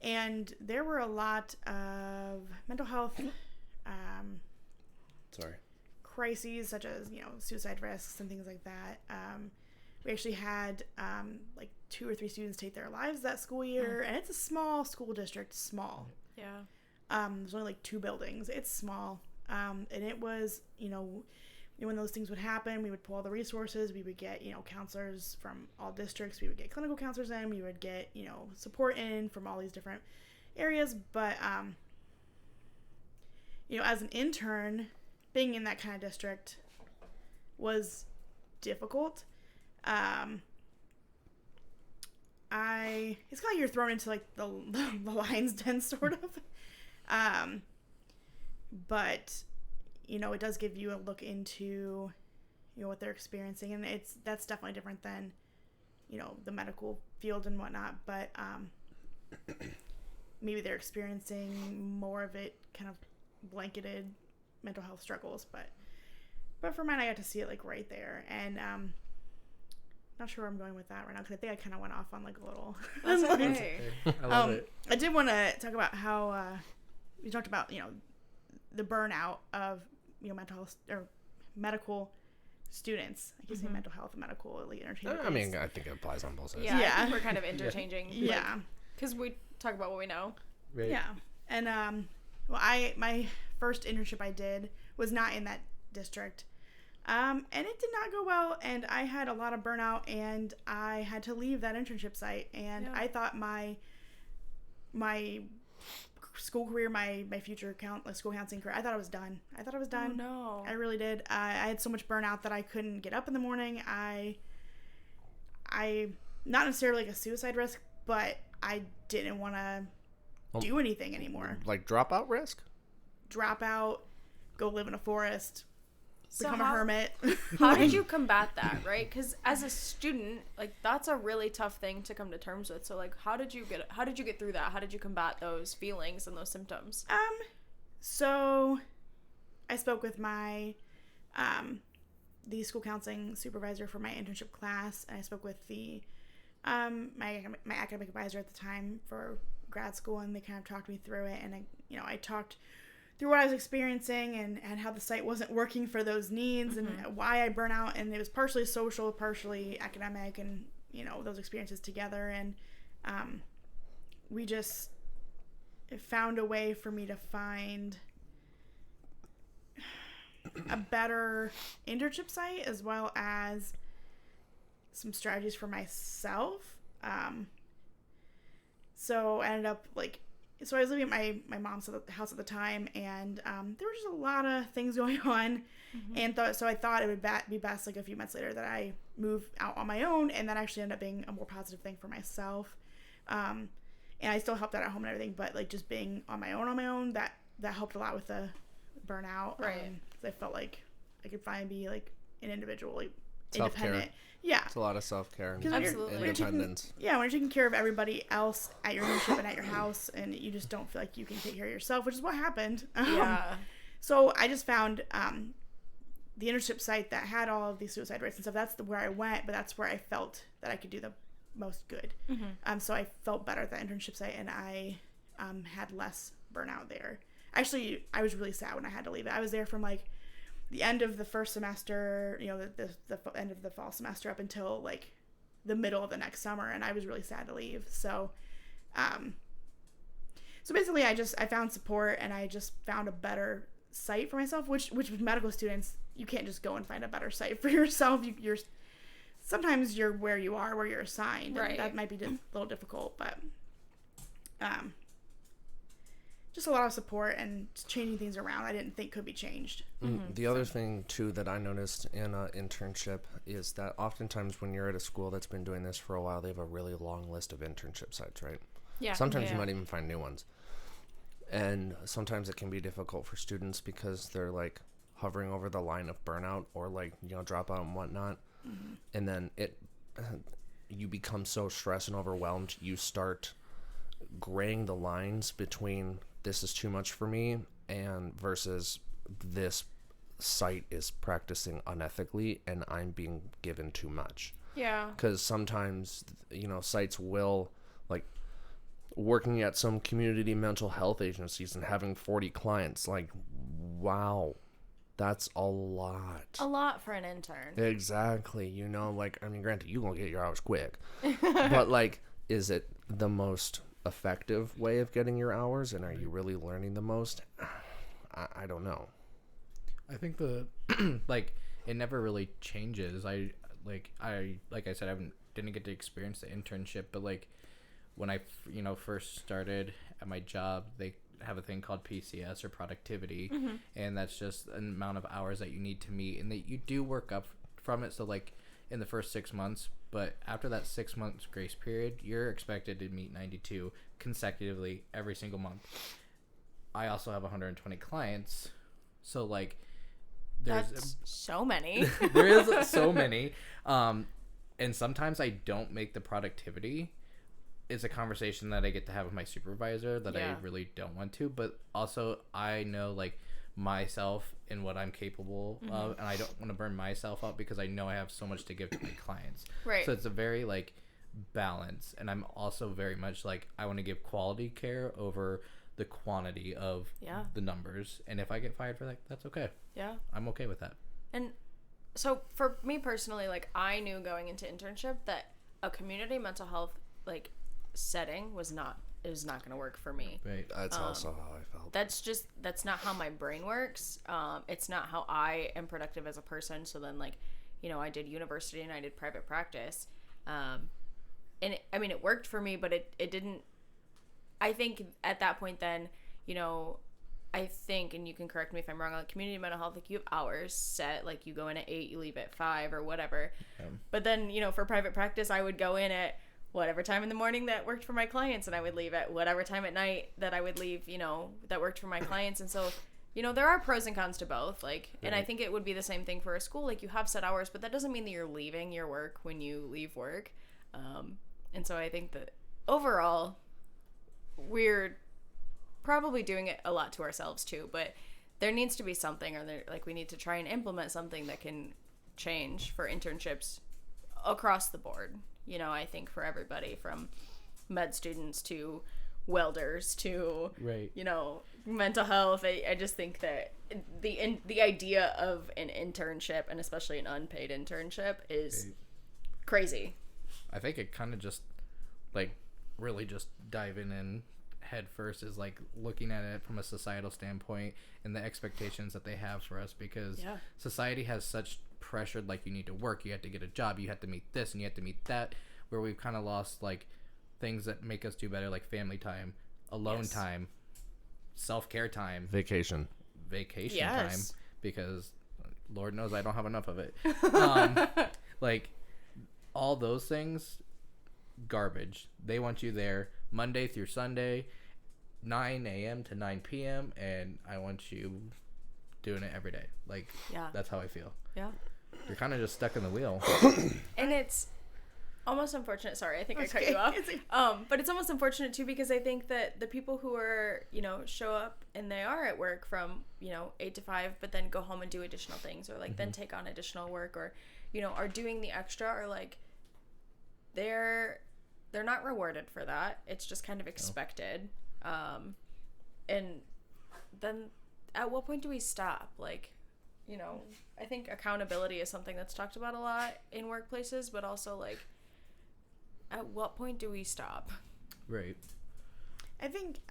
And there were a lot of mental health crises, such as, suicide risks and things like that. We actually had like 2 or 3 students take their lives that school year, and it's a small school district, small. Yeah. There's only like 2 buildings. It's small. And it was, when those things would happen, we would pull all the resources. We would get, counselors from all districts. We would get clinical counselors in. We would get, support in from all these different areas. But, as an intern, being in that kind of district was difficult. It's kind of you're thrown into like the lion's den sort of. But it does give you a look into what they're experiencing, and that's definitely different than the medical field and whatnot, but maybe they're experiencing more of it kind of blanketed mental health struggles, but for mine I got to see it like right there, and not sure where I'm going with that right now because I think I kind of went off on like a little. That's okay. I love it. I did want to talk about how we talked about the burnout of mental health or medical students. I keep saying mental health and medical interchangeably. I think it applies on both sides. Yeah. I think we're kind of interchanging. Yeah, because we talk about what we know. Right. Yeah, and my first internship I did was not in that district. And it did not go well, and I had a lot of burnout, and I had to leave that internship site, and I thought my school career, my future school counseling career, I thought I was done. Oh, no. I really did. I had so much burnout that I couldn't get up in the morning. I not necessarily like a suicide risk, but I didn't want to do anything anymore. Like dropout risk? Dropout. go live in a forest, So become a hermit. How did you combat that, right? Because as a student, like, that's a really tough thing to come to terms with. So, like, how did you get through that? How did you combat those feelings and those symptoms? So I spoke with my the school counseling supervisor for my internship class, and I spoke with the my academic advisor at the time for grad school, and they kind of talked me through it. And I talked through what I was experiencing and how the site wasn't working for those needs, and why I burn out. And it was partially social, partially academic, and those experiences together. And we just found a way for me to find a better internship site, as well as some strategies for myself. So I ended up I was living at my mom's house at the time, and there were just a lot of things going on, and so I thought it would be best a few months later that I move out on my own, and that actually ended up being a more positive thing for myself. And I still helped out at home and everything, but just being on my own, that helped a lot with the burnout. Right. 'Cause I felt like I could finally be an individual, Self-care. independent. Yeah. It's a lot of self-care and Absolutely. independence. When you're taking care of everybody else at your internship and at your house, and you just don't feel like you can take care of yourself, which is what happened. Yeah. So I just found the internship site that had all of these suicide rates and stuff. That's where I went, but that's where I felt that I could do the most good. So I felt better at that internship site, and I had less burnout there. Actually, I was really sad when I had to leave it. I was there from the end of the first semester, the end of the fall semester, up until the middle of the next summer, and I was really sad to leave. So basically I found support, and I just found a better site for myself, which with medical students, you can't just go and find a better site for yourself. Sometimes you're where you are, where you're assigned. Right. That might be a little difficult, but just a lot of support and changing things around I didn't think could be changed. The other thing, too, that I noticed in an internship is that oftentimes when you're at a school that's been doing this for a while, they have a really long list of internship sites, right? Yeah. Sometimes you might even find new ones. And sometimes it can be difficult for students because they're, hovering over the line of burnout or, dropout and whatnot. And then you become so stressed and overwhelmed, you start graying the lines between this is too much for me and versus this site is practicing unethically and I'm being given too much. Yeah. Because sometimes, sites will, working at some community mental health agencies and having 40 clients, wow, that's a lot. A lot for an intern. Exactly. Granted, you gonna get your hours quick. But, is it the most effective way of getting your hours, and are you really learning the most? I don't know. I think it never really changes. I said, I didn't get to experience the internship, but when I first started at my job, they have a thing called PCS, or productivity, and that's just an amount of hours that you need to meet, and that you do work up from it. So in the first 6 months, but after that 6 months grace period, you're expected to meet 92 consecutively every single month. I also have 120 clients, so That's so many. there is so many, and sometimes I don't make the productivity. It's a conversation that I get to have with my supervisor that I really don't want to, but also I know myself and what I'm capable of, and I don't want to burn myself out because I know I have so much to give to my clients. Right. So it's a very balance, and I'm also very much I want to give quality care over the quantity of the numbers, and if I get fired for that, that's okay. Yeah. I'm okay with that. And so for me personally, I knew going into internship that a community mental health setting was not going to work for me. Right. That's also how I felt. That's not how my brain works. It's not how I am productive as a person. So then I did university and I did private practice. And it worked for me, but it didn't. I think at that point then, I think, and you can correct me if I'm wrong, community mental health, you have hours set, you go in at 8, you leave at 5 or whatever. But then, for private practice, I would go in at whatever time in the morning that worked for my clients, and I would leave at whatever time at night that I would leave, that worked for my clients. And so, you know, there are pros and cons to both. Like, and I think it would be the same thing for a school. Like, you have set hours, but that doesn't mean that you're leaving your work when you leave work. And so I think that overall, we're probably doing it a lot to ourselves too. But there needs to be something, or we need to try and implement something that can change for internships across the board. You know, I think for everybody from med students to welders to you know, mental health. I just think that the idea of an internship, and especially an unpaid internship, is crazy. I think it kind of just like really just diving in head first is like looking at it from a societal standpoint and the expectations that they have for us, because society has such pressure, like you need to work, you have to get a job, you have to meet this and you have to meet that, where we've kind of lost like things that make us do better, like family time, alone time, self-care time, vacation time, because Lord knows I don't have enough of it. Like all those things, garbage. They want you there Monday through Sunday, 9 a.m. to 9 p.m. and I want you doing it every day. Like, that's how I feel. Yeah. You're kind of just stuck in the wheel. And it's almost unfortunate. Sorry, I think I cut you off. But it's almost unfortunate too, because I think that the people who are, you know, show up and they are at work from, you know, 8 to 5, but then go home and do additional things, or like then take on additional work, or, you know, are doing the extra, or like they're not rewarded for that. It's just kind of expected. And then at what point do we stop? Like, you know, I think accountability is something that's talked about a lot in workplaces, but also like, at what point do we stop? Right. I think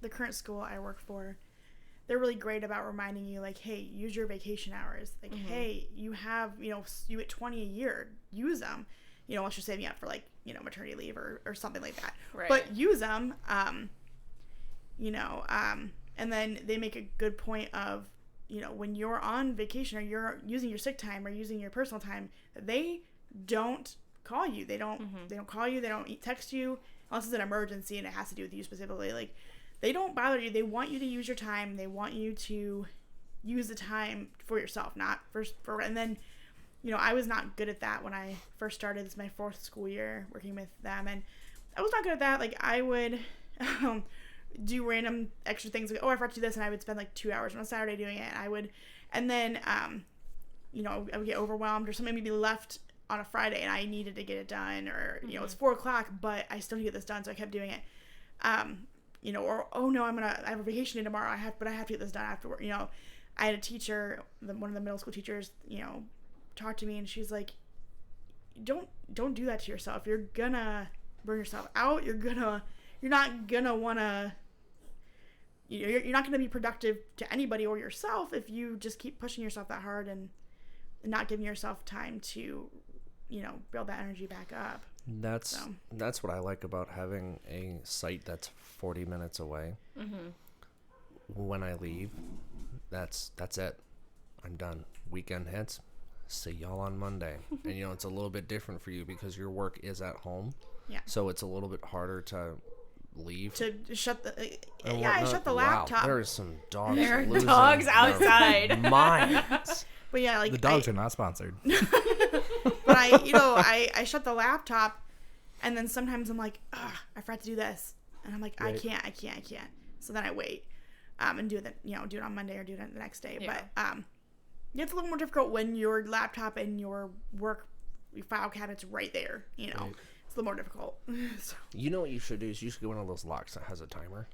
the current school I work for, they're really great about reminding you, like, hey, use your vacation hours. Like, hey, you have, you know, you get 20 a year, use them. You know, unless you're saving up for, like, you know, maternity leave or something like that. Right. But use them, you know, and then they make a good point of, you know, when you're on vacation or you're using your sick time or using your personal time, they don't call you. They don't call you. They don't text you unless it's an emergency and it has to do with you specifically. Like, they don't bother you. They want you to use your time. They want you to use the time for yourself, not for and then, you know, I was not good at that when I first started. This is my 4th school year working with them, and I was not good at that. Like, I would do random extra things, like, oh, I forgot to do this, and I would spend like 2 hours on a Saturday doing it. And then you know, I would get overwhelmed, or something would be left on a Friday and I needed to get it done, or you know, it's 4:00, but I still need to get this done, so I kept doing it. You know, or oh no, I have a vacation day tomorrow. I have to get this done after work. You know, I had a teacher, one of the middle school teachers, you know, talk to me, and she's like, don't do that to yourself. You're gonna burn yourself out. You're not gonna wanna, you're not gonna be productive to anybody or yourself if you just keep pushing yourself that hard and not giving yourself time to, you know, build that energy back up. That's what I like about having a site that's 40 minutes away. When I leave, that's it. I'm done. Weekend hits. See y'all on Monday. And, you know, it's a little bit different for you because your work is at home. Yeah. So it's a little bit harder to leave. To shut the... I shut the laptop. There's some dogs. There are dogs outside. Minds. But yeah, like... The dogs are not sponsored. But I shut the laptop, and then sometimes I'm like, I forgot to do this. And I'm like, right. I can't. So then I wait and do it on Monday or do it the next day. Yeah. But it's a little more difficult when your laptop and your work file cabinet's right there. You know, right. It's a little more difficult. So. You know what you should do is you should get one of those locks that has a timer.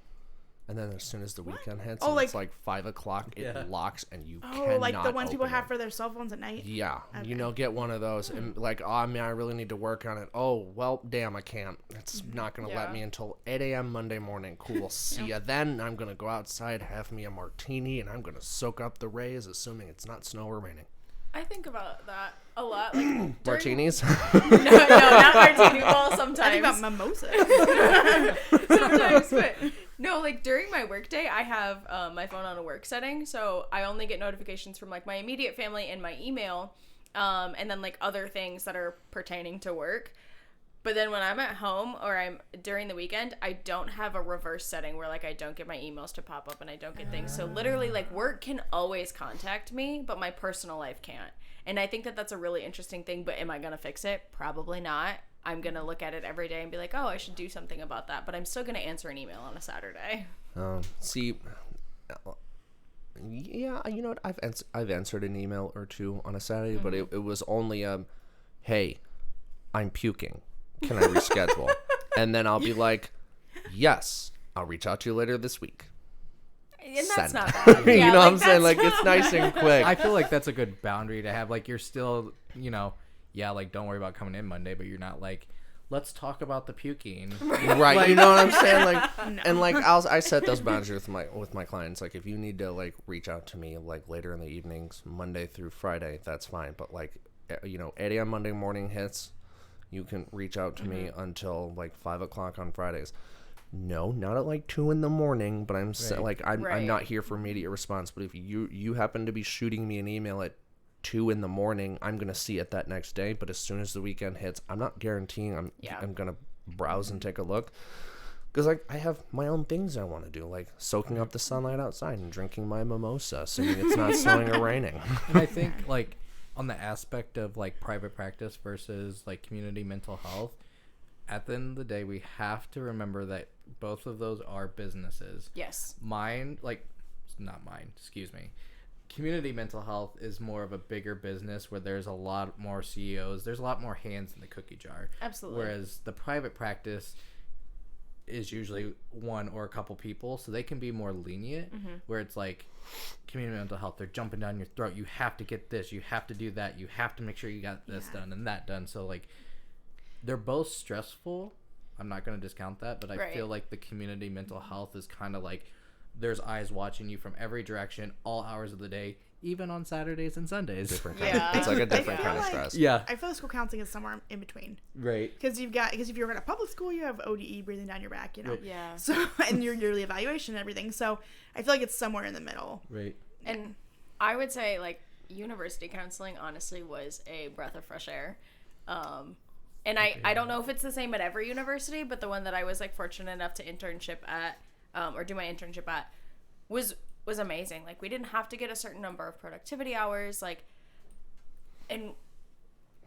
And then as soon as the weekend hits, it's like 5 o'clock, it locks and you cannot like the ones people have for their cell phones at night? Yeah. Okay. You know, get one of those and like, oh, man, I really need to work on it. Oh, well, damn, I can't. It's not going to let me until 8 a.m. Monday morning. Cool. See ya then. I'm going to go outside, have me a martini, and I'm going to soak up the rays, assuming it's not snow or raining. I think about that a lot. Like martinis? No, not martini. Well, sometimes. I think about mimosas. Sometimes, but no, like during my workday, I have my phone on a work setting, so I only get notifications from like my immediate family and my email, and then like other things that are pertaining to work. But then when I'm at home or I'm during the weekend, I don't have a reverse setting where like I don't get my emails to pop up and I don't get things. So literally like work can always contact me, but my personal life can't. And I think that that's a really interesting thing, but am I going to fix it? Probably not. I'm going to look at it every day and be like, oh, I should do something about that. But I'm still going to answer an email on a Saturday. See, yeah, you know what? I've answered an email or two on a Saturday, but it was only hey, I'm puking. Can I reschedule? And then I'll be like, yes, I'll reach out to you later this week. And that's Send. not bad. You Yeah, know what I'm like, saying? that's- Like, it's nice and quick. I feel like that's a good boundary to have. Like, you're still, you know, yeah, like, don't worry about coming in Monday, but you're not like, let's talk about the puking. Right, you know what I'm saying? Like, No. and like I set those boundaries with my clients. Like, if you need to like reach out to me like later in the evenings, Monday through Friday, that's fine. But like, you know, 8 a.m. Monday morning hits, you can reach out to me until like 5 o'clock on Fridays. No, not at like 2 in the morning. But I'm Right. I'm not here for immediate response. But if you happen to be shooting me an email at 2 in the morning, I'm gonna see it that next day. But as soon as the weekend hits, I'm not guaranteeing I'm gonna browse and take a look, because like I have my own things I want to do, like soaking up the sunlight outside and drinking my mimosa, assuming it's not snowing or raining. And I think, like, on the aspect of, like, private practice versus, like, community mental health, at the end of the day, we have to remember that both of those are businesses. Yes. Not mine, excuse me. Community mental health is more of a bigger business where there's a lot more CEOs. There's a lot more hands in the cookie jar. Absolutely. Whereas the private practice is usually one or a couple people, so they can be more lenient, where it's like community mental health, they're jumping down your throat. You have to get this. You have to do that. You have to make sure you got this done and that done. So, like, they're both stressful. I'm not going to discount that, but I Right. feel like the community mental health is kind of like there's eyes watching you from every direction, all hours of the day, even on Saturdays and Sundays. Different kind Yeah. it's like a I different feel kind of like- stress. Yeah. I feel like school counseling is somewhere in between. Right. Because if you're in a public school, you have ODE breathing down your back, you know. Right. Yeah. So and your yearly evaluation and everything. So I feel like it's somewhere in the middle. Right. And I would say, like, university counseling honestly was a breath of fresh air. And I don't know if it's the same at every university, but the one that I was, like, fortunate enough to internship at, or do my internship at, was amazing. Like, we didn't have to get a certain number of productivity hours, like, and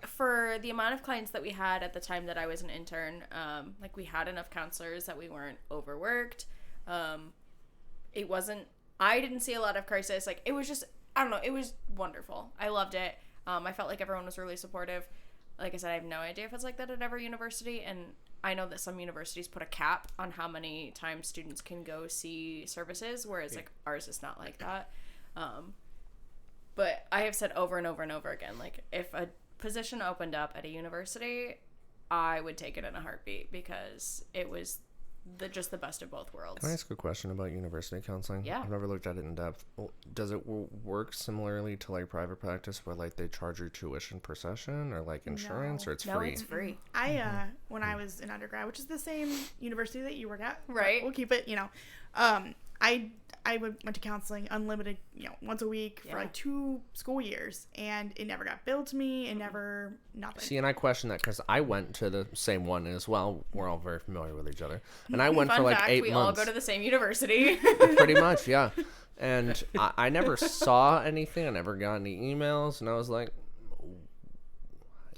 for the amount of clients that we had at the time that I was an intern, like, we had enough counselors that we weren't overworked. It wasn't, I didn't see a lot of crisis. Like, it was just, I don't know, it was wonderful. I loved it. I felt like everyone was really supportive. Like I said, I have no idea if it's like that at every university, and I know that some universities put a cap on how many times students can go see services, whereas like ours is not like that. But I have said over and over and over again, like, if a position opened up at a university, I would take it in a heartbeat, because it was just the best of both worlds. Can I ask a question about university counseling? Yeah. I've never looked at it in depth. Well, does it work similarly to like private practice, where like they charge you tuition per session, or like insurance, or it's No, free? it's free. When I was in undergrad, which is the same university that you work at, but Right. we'll keep it. You know, I went to counseling unlimited, you know, once a week for Yeah. like 2 school years, and it never got billed to me. It never nothing. See, and I question that because I went to the same one as well. We're all very familiar with each other, and I went Fun for like fact, 8 we months. all go to the same university. Pretty much, yeah. And I never saw anything. I never got any emails, and I was like,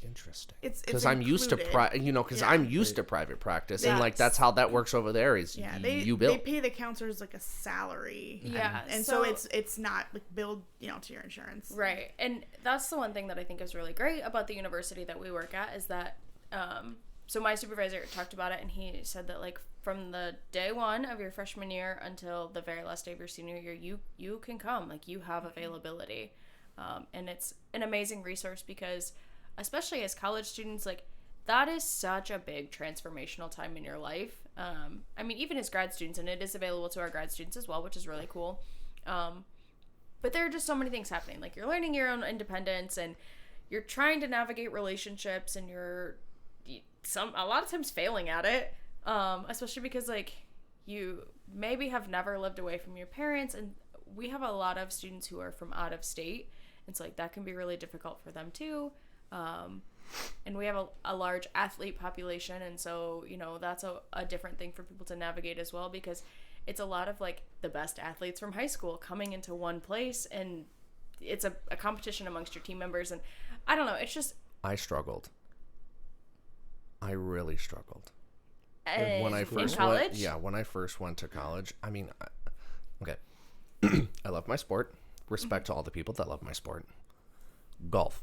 interesting. It's Because I'm used to included. I'm used to private practice, and like that's how that works over there. Is Yeah, you they bill. pay the counselors like a salary. Yeah, and so it's not like billed, you know, to your insurance. Right. And that's the one thing that I think is really great about the university that we work at, is that so my supervisor talked about it, and he said that, like, from the day one of your freshman year until the very last day of your senior year, you can come, like, you have availability. And it's an amazing resource, because especially as college students, like, that is such a big transformational time in your life. I mean, even as grad students, and it is available to our grad students as well, which is really cool. But there are just so many things happening. Like, you're learning your own independence, and you're trying to navigate relationships, and you're a lot of times failing at it. Especially because, like, you maybe have never lived away from your parents, and we have a lot of students who are from out of state, and so, like, that can be really difficult for them too. and we have a large athlete population, and so, you know, that's a different thing for people to navigate as well, because it's a lot of like the best athletes from high school coming into one place, and it's a competition amongst your team members, and I don't know, it's just... I struggled. I really struggled. When I first in college? when I first went to college, I mean, okay, I love my sport. Respect to all the people that love my sport. Golf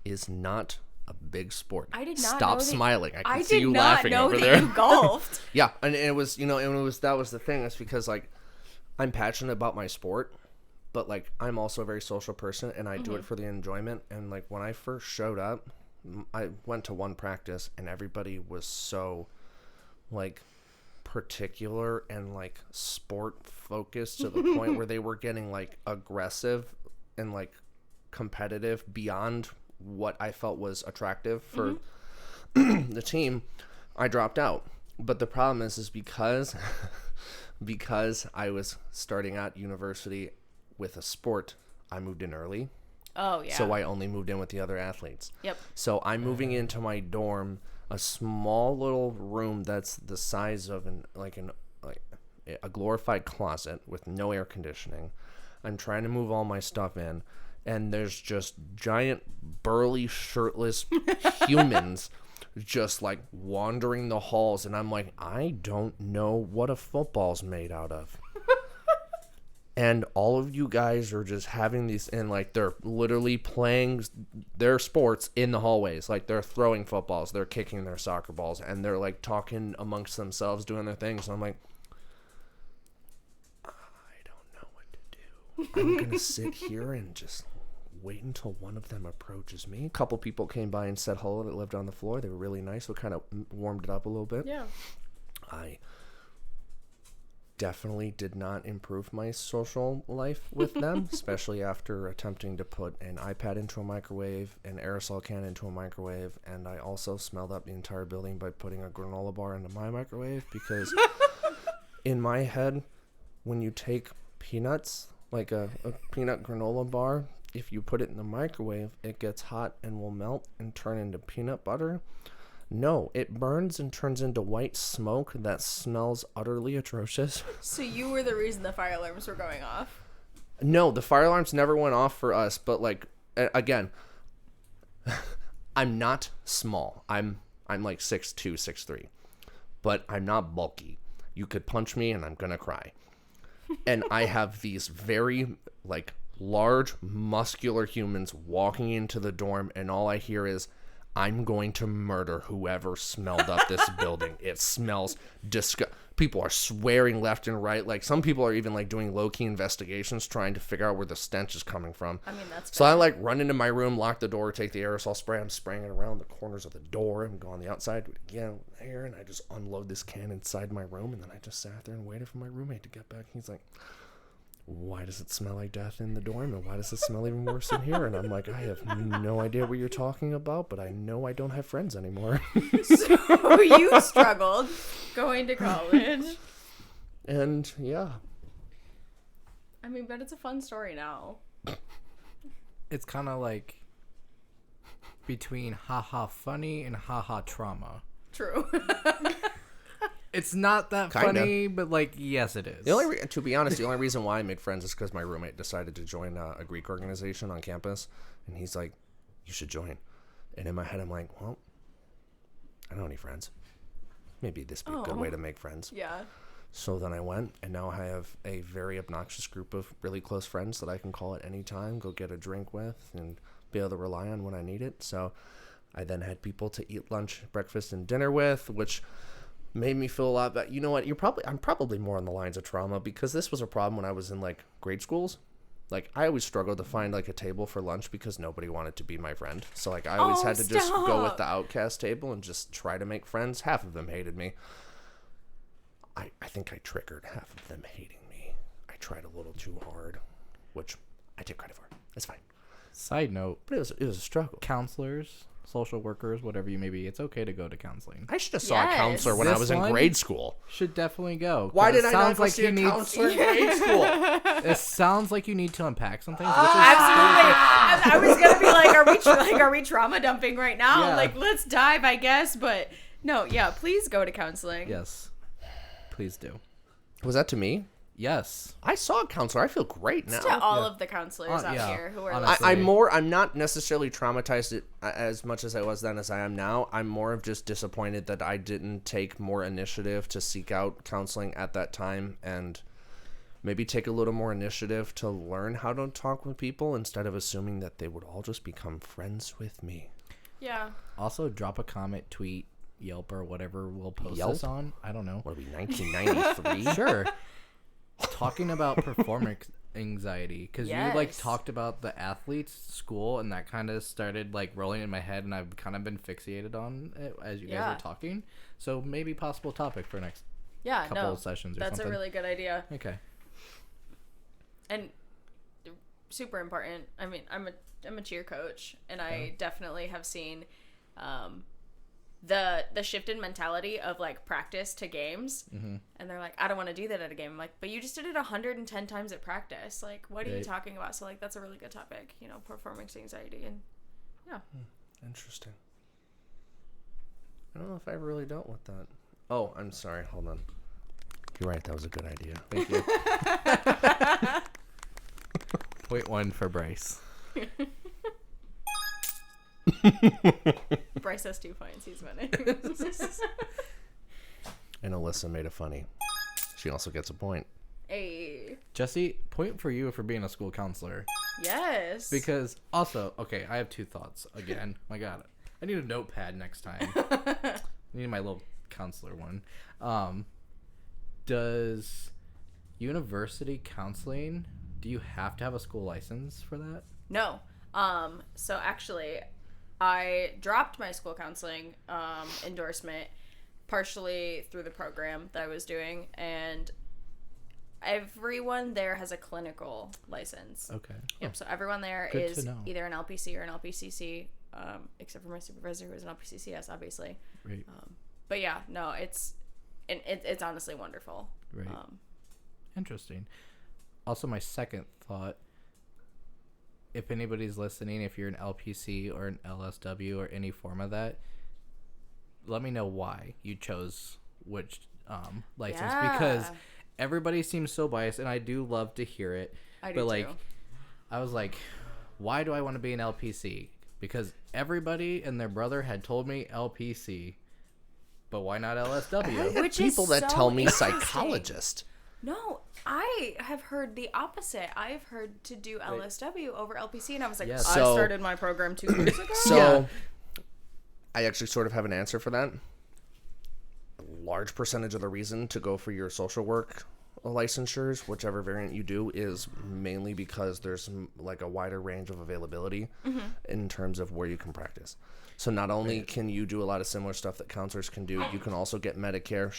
is not a big sport. I did not Stop know smiling. I can see you laughing over there. You golfed. Yeah, and it was, you know, that was the thing. It's because like I'm passionate about my sport, but like I'm also a very social person, and I do it for the enjoyment. And like when I first showed up, I went to one practice, and everybody was so like particular and like sport focused to the point where they were getting like aggressive and like competitive beyond what I felt was attractive for the team. I dropped out. But the problem is because I was starting at university with a sport, I moved in early. Oh yeah. So I only moved in with the other athletes. Yep. So I'm moving into my dorm, a small little room that's the size of a glorified closet with no air conditioning. I'm trying to move all my stuff in, and there's just giant, burly, shirtless humans just like wandering the halls, and I'm like, I don't know what a football's made out of. And all of you guys are just having these, and like they're literally playing their sports in the hallways. Like they're throwing footballs, they're kicking their soccer balls, and they're like talking amongst themselves, doing their things. And I'm like, I don't know what to do. I'm going to sit here and just wait until one of them approaches me. A couple people came by and said hello that lived on the floor. They were really nice. So it kind of warmed it up a little bit. Yeah. I definitely did not improve my social life with them, especially after attempting to put an iPad into a microwave, an aerosol can into a microwave, and I also smelled up the entire building by putting a granola bar into my microwave, because in my head, when you take peanuts, like a peanut granola bar, if you put it in the microwave, it gets hot and will melt and turn into peanut butter. No, it burns and turns into white smoke that smells utterly atrocious. So you were the reason the fire alarms were going off? No, the fire alarms never went off for us, but like, again, I'm not small. I'm like 6'2", 6'3", but I'm not bulky. You could punch me and I'm gonna cry. And I have these very like large, muscular humans walking into the dorm, and all I hear is, I'm going to murder whoever smelled up this building. It smells People are swearing left and right. Like, some people are even like doing low-key investigations trying to figure out where the stench is coming from. I mean, that's so I like run into my room, lock the door, take the aerosol spray. I'm spraying it around the corners of the door and go on the outside, do it again there, and I just unload this can inside my room, and then I just sat there and waited for my roommate to get back. He's like, why does it smell like death in the dorm, and why does it smell even worse in here? And I'm like, I have no idea what you're talking about, but I know I don't have friends anymore. So you struggled going to college. And yeah. I mean, but it's a fun story now. It's kind of like between haha funny and haha trauma. True. It's not that Kinda. funny, but like, yes, it is. To be honest, the only reason why I made friends is because my roommate decided to join a Greek organization on campus, and he's like, you should join. And in my head, I'm like, well, I don't have any friends. Maybe this would be a good way to make friends. Yeah. So then I went, and now I have a very obnoxious group of really close friends that I can call at any time, go get a drink with, and be able to rely on when I need it. So I then had people to eat lunch, breakfast, and dinner with, which made me feel a lot better. You know what? I'm probably more on the lines of trauma, because this was a problem when I was in like grade schools. Like, I always struggled to find like a table for lunch because nobody wanted to be my friend. So like I always had to just go with the outcast table and just try to make friends. Half of them hated me. I think I triggered half of them hating me. I tried a little too hard, which I take credit for. It's fine. Side note, But it was a struggle. counselors social workers, whatever you may be, it's okay to go to counseling. I should have saw a Yes. counselor when I This was in one- grade school. Should definitely go. 'cause Why it did I not sounds go like see you a need- counselor in grade school? It sounds like you need to unpack some things. Which is Absolutely. I was gonna be like, are we trauma dumping right now? Yeah. Like, let's dive, I guess. But no, yeah, please go to counseling. Yes, please do. Was that to me? Yes. I saw a counselor. I feel great now. To all of the counselors out yeah, here who are honestly. listening. I'm not necessarily traumatized as much as I was then as I am now. I'm more of just disappointed that I didn't take more initiative to seek out counseling at that time and maybe take a little more initiative to learn how to talk with people instead of assuming that they would all just become friends with me. Yeah. Also, drop a comment, tweet, Yelp, or whatever we'll post Yelp? this on. I don't know. What are we, 1993? Sure. Talking about performance anxiety, because you like Yes. talked about the athletes school, and that kind of started like rolling in my head, and I've kind of been fixated on it as you guys Yeah. were talking. So maybe possible topic for next Yeah, couple no. of sessions or That's something. a really good idea. Okay. And super important. I mean, I'm a cheer coach, and I definitely have seen the shift in mentality of like practice to games. Mm-hmm. And they're like, I don't want to do that at a game. I'm like, but you just did it 110 times at practice. Like, what are you Right. talking about? So like, that's a really good topic. You know, performance anxiety, and yeah. Interesting. I don't know if I ever really dealt with that. Oh, I'm sorry. Hold on. You're right. That was a good idea. Thank you. Point one for Bryce. Bryce has 2 points. He's winning. And Alyssa made it funny. She also gets a point. Hey. Jesse, point for you for being a school counselor. Yes. Because also, okay, I have 2 thoughts. Again, my God, I need a notepad next time. I need my little counselor one. Does university counseling, do you have to have a school license for that? No. So actually, I dropped my school counseling endorsement partially through the program that I was doing, and everyone there has a clinical license. Okay. Yep. So everyone there Good is to know. either an LPC or an LPCC, except for my supervisor who is an LPCCS, obviously. Right. But yeah, no, it's honestly wonderful. Right. Interesting. Also, my second thought, if anybody's listening, if you're an LPC or an LSW or any form of that, let me know why you chose which license. Yeah. Because everybody seems so biased, and I do love to hear it. I do But, like, too. I was like, why do I want to be an LPC? Because everybody and their brother had told me LPC, but why not LSW? Which is People that so tell me interesting. psychologist. No, I have heard the opposite. I've heard to do LSW over LPC, and I was like, Yes. I So- started my program 2 years ago. So, I actually sort of have an answer for that. A large percentage of the reason to go for your social work licensures, whichever variant you do, is mainly because there's like a wider range of availability in terms of where you can practice. So not only can you do a lot of similar stuff that counselors can do, you can also get Medicare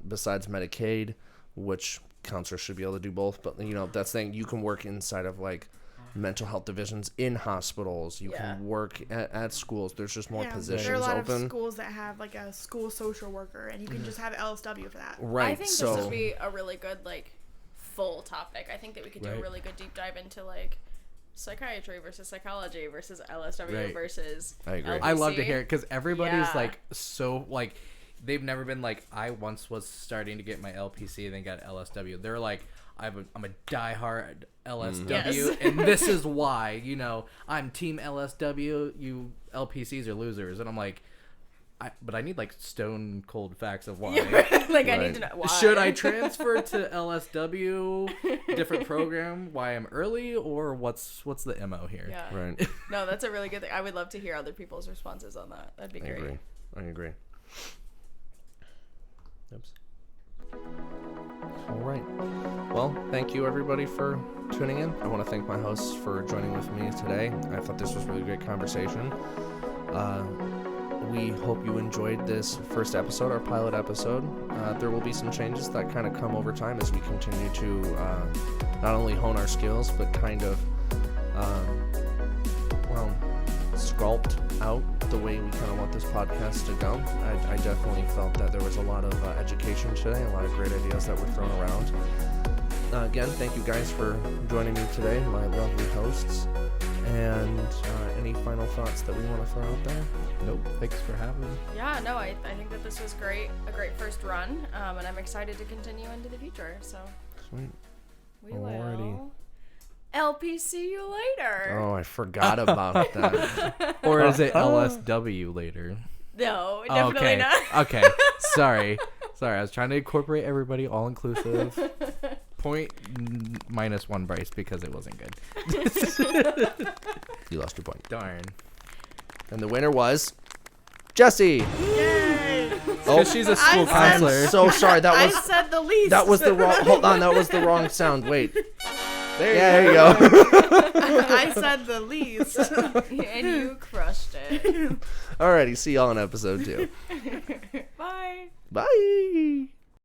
besides Medicaid, which counselors should be able to do both. But you know, that's the thing, you can work inside of like mental health divisions in hospitals. You Yeah. can work at schools. There's just more Yeah, positions there are a lot open. of schools that have like a school social worker, and you can just have LSW for that. Right. I think so this would be a really good like full topic. I think that we could do a Right. really good deep dive into like psychiatry versus psychology versus LSW Right. versus I agree. I love to LPC. hear it because everybody's Yeah. like so like they've never been like I once was starting to get my LPC and then got LSW. They're like I'm a diehard LSW Yes. and this is why, you know, I'm team LSW, you LPCs are losers. And I'm like but I need like stone cold facts of why. Yeah, right. Like I Right. need to know why. Should I transfer to LSW, different program, why I'm early, or what's the MO here? Yeah. Right. No, that's a really good thing. I would love to hear other people's responses on that. That'd be I great. agree. I agree. Oops. All right. Well, thank you everybody for tuning in. I want to thank my hosts for joining with me today. I thought this was a really great conversation. We hope you enjoyed this first episode, our pilot episode. There will be some changes that kind of come over time as we continue to not only hone our skills, but kind of, sculpt out the way we kind of want this podcast to go. I definitely felt that there was a lot of education today, a lot of great ideas that were thrown around. Again, thank you guys for joining me today, my lovely hosts. And any final thoughts that we want to throw out there? Nope. Thanks for having me. Yeah, no, I think that this was great, a great first run, and I'm excited to continue into the future. So Sweet. we Alrighty. will LP see you later. Oh, I forgot about that. Or is it LSW later? No, definitely okay. not. Okay. Sorry. I was trying to incorporate everybody, all inclusive. -1 Bryce because it wasn't good. You lost your point. Darn. And the winner was Jessie. Yay! Oh, She's a school I I'm counselor. so sorry. That I was said the least. that was the wrong. Hold on, that was the wrong sound. Wait. There you go. I said the least. And you crushed it. Alrighty, see y'all in episode 2. Bye. Bye.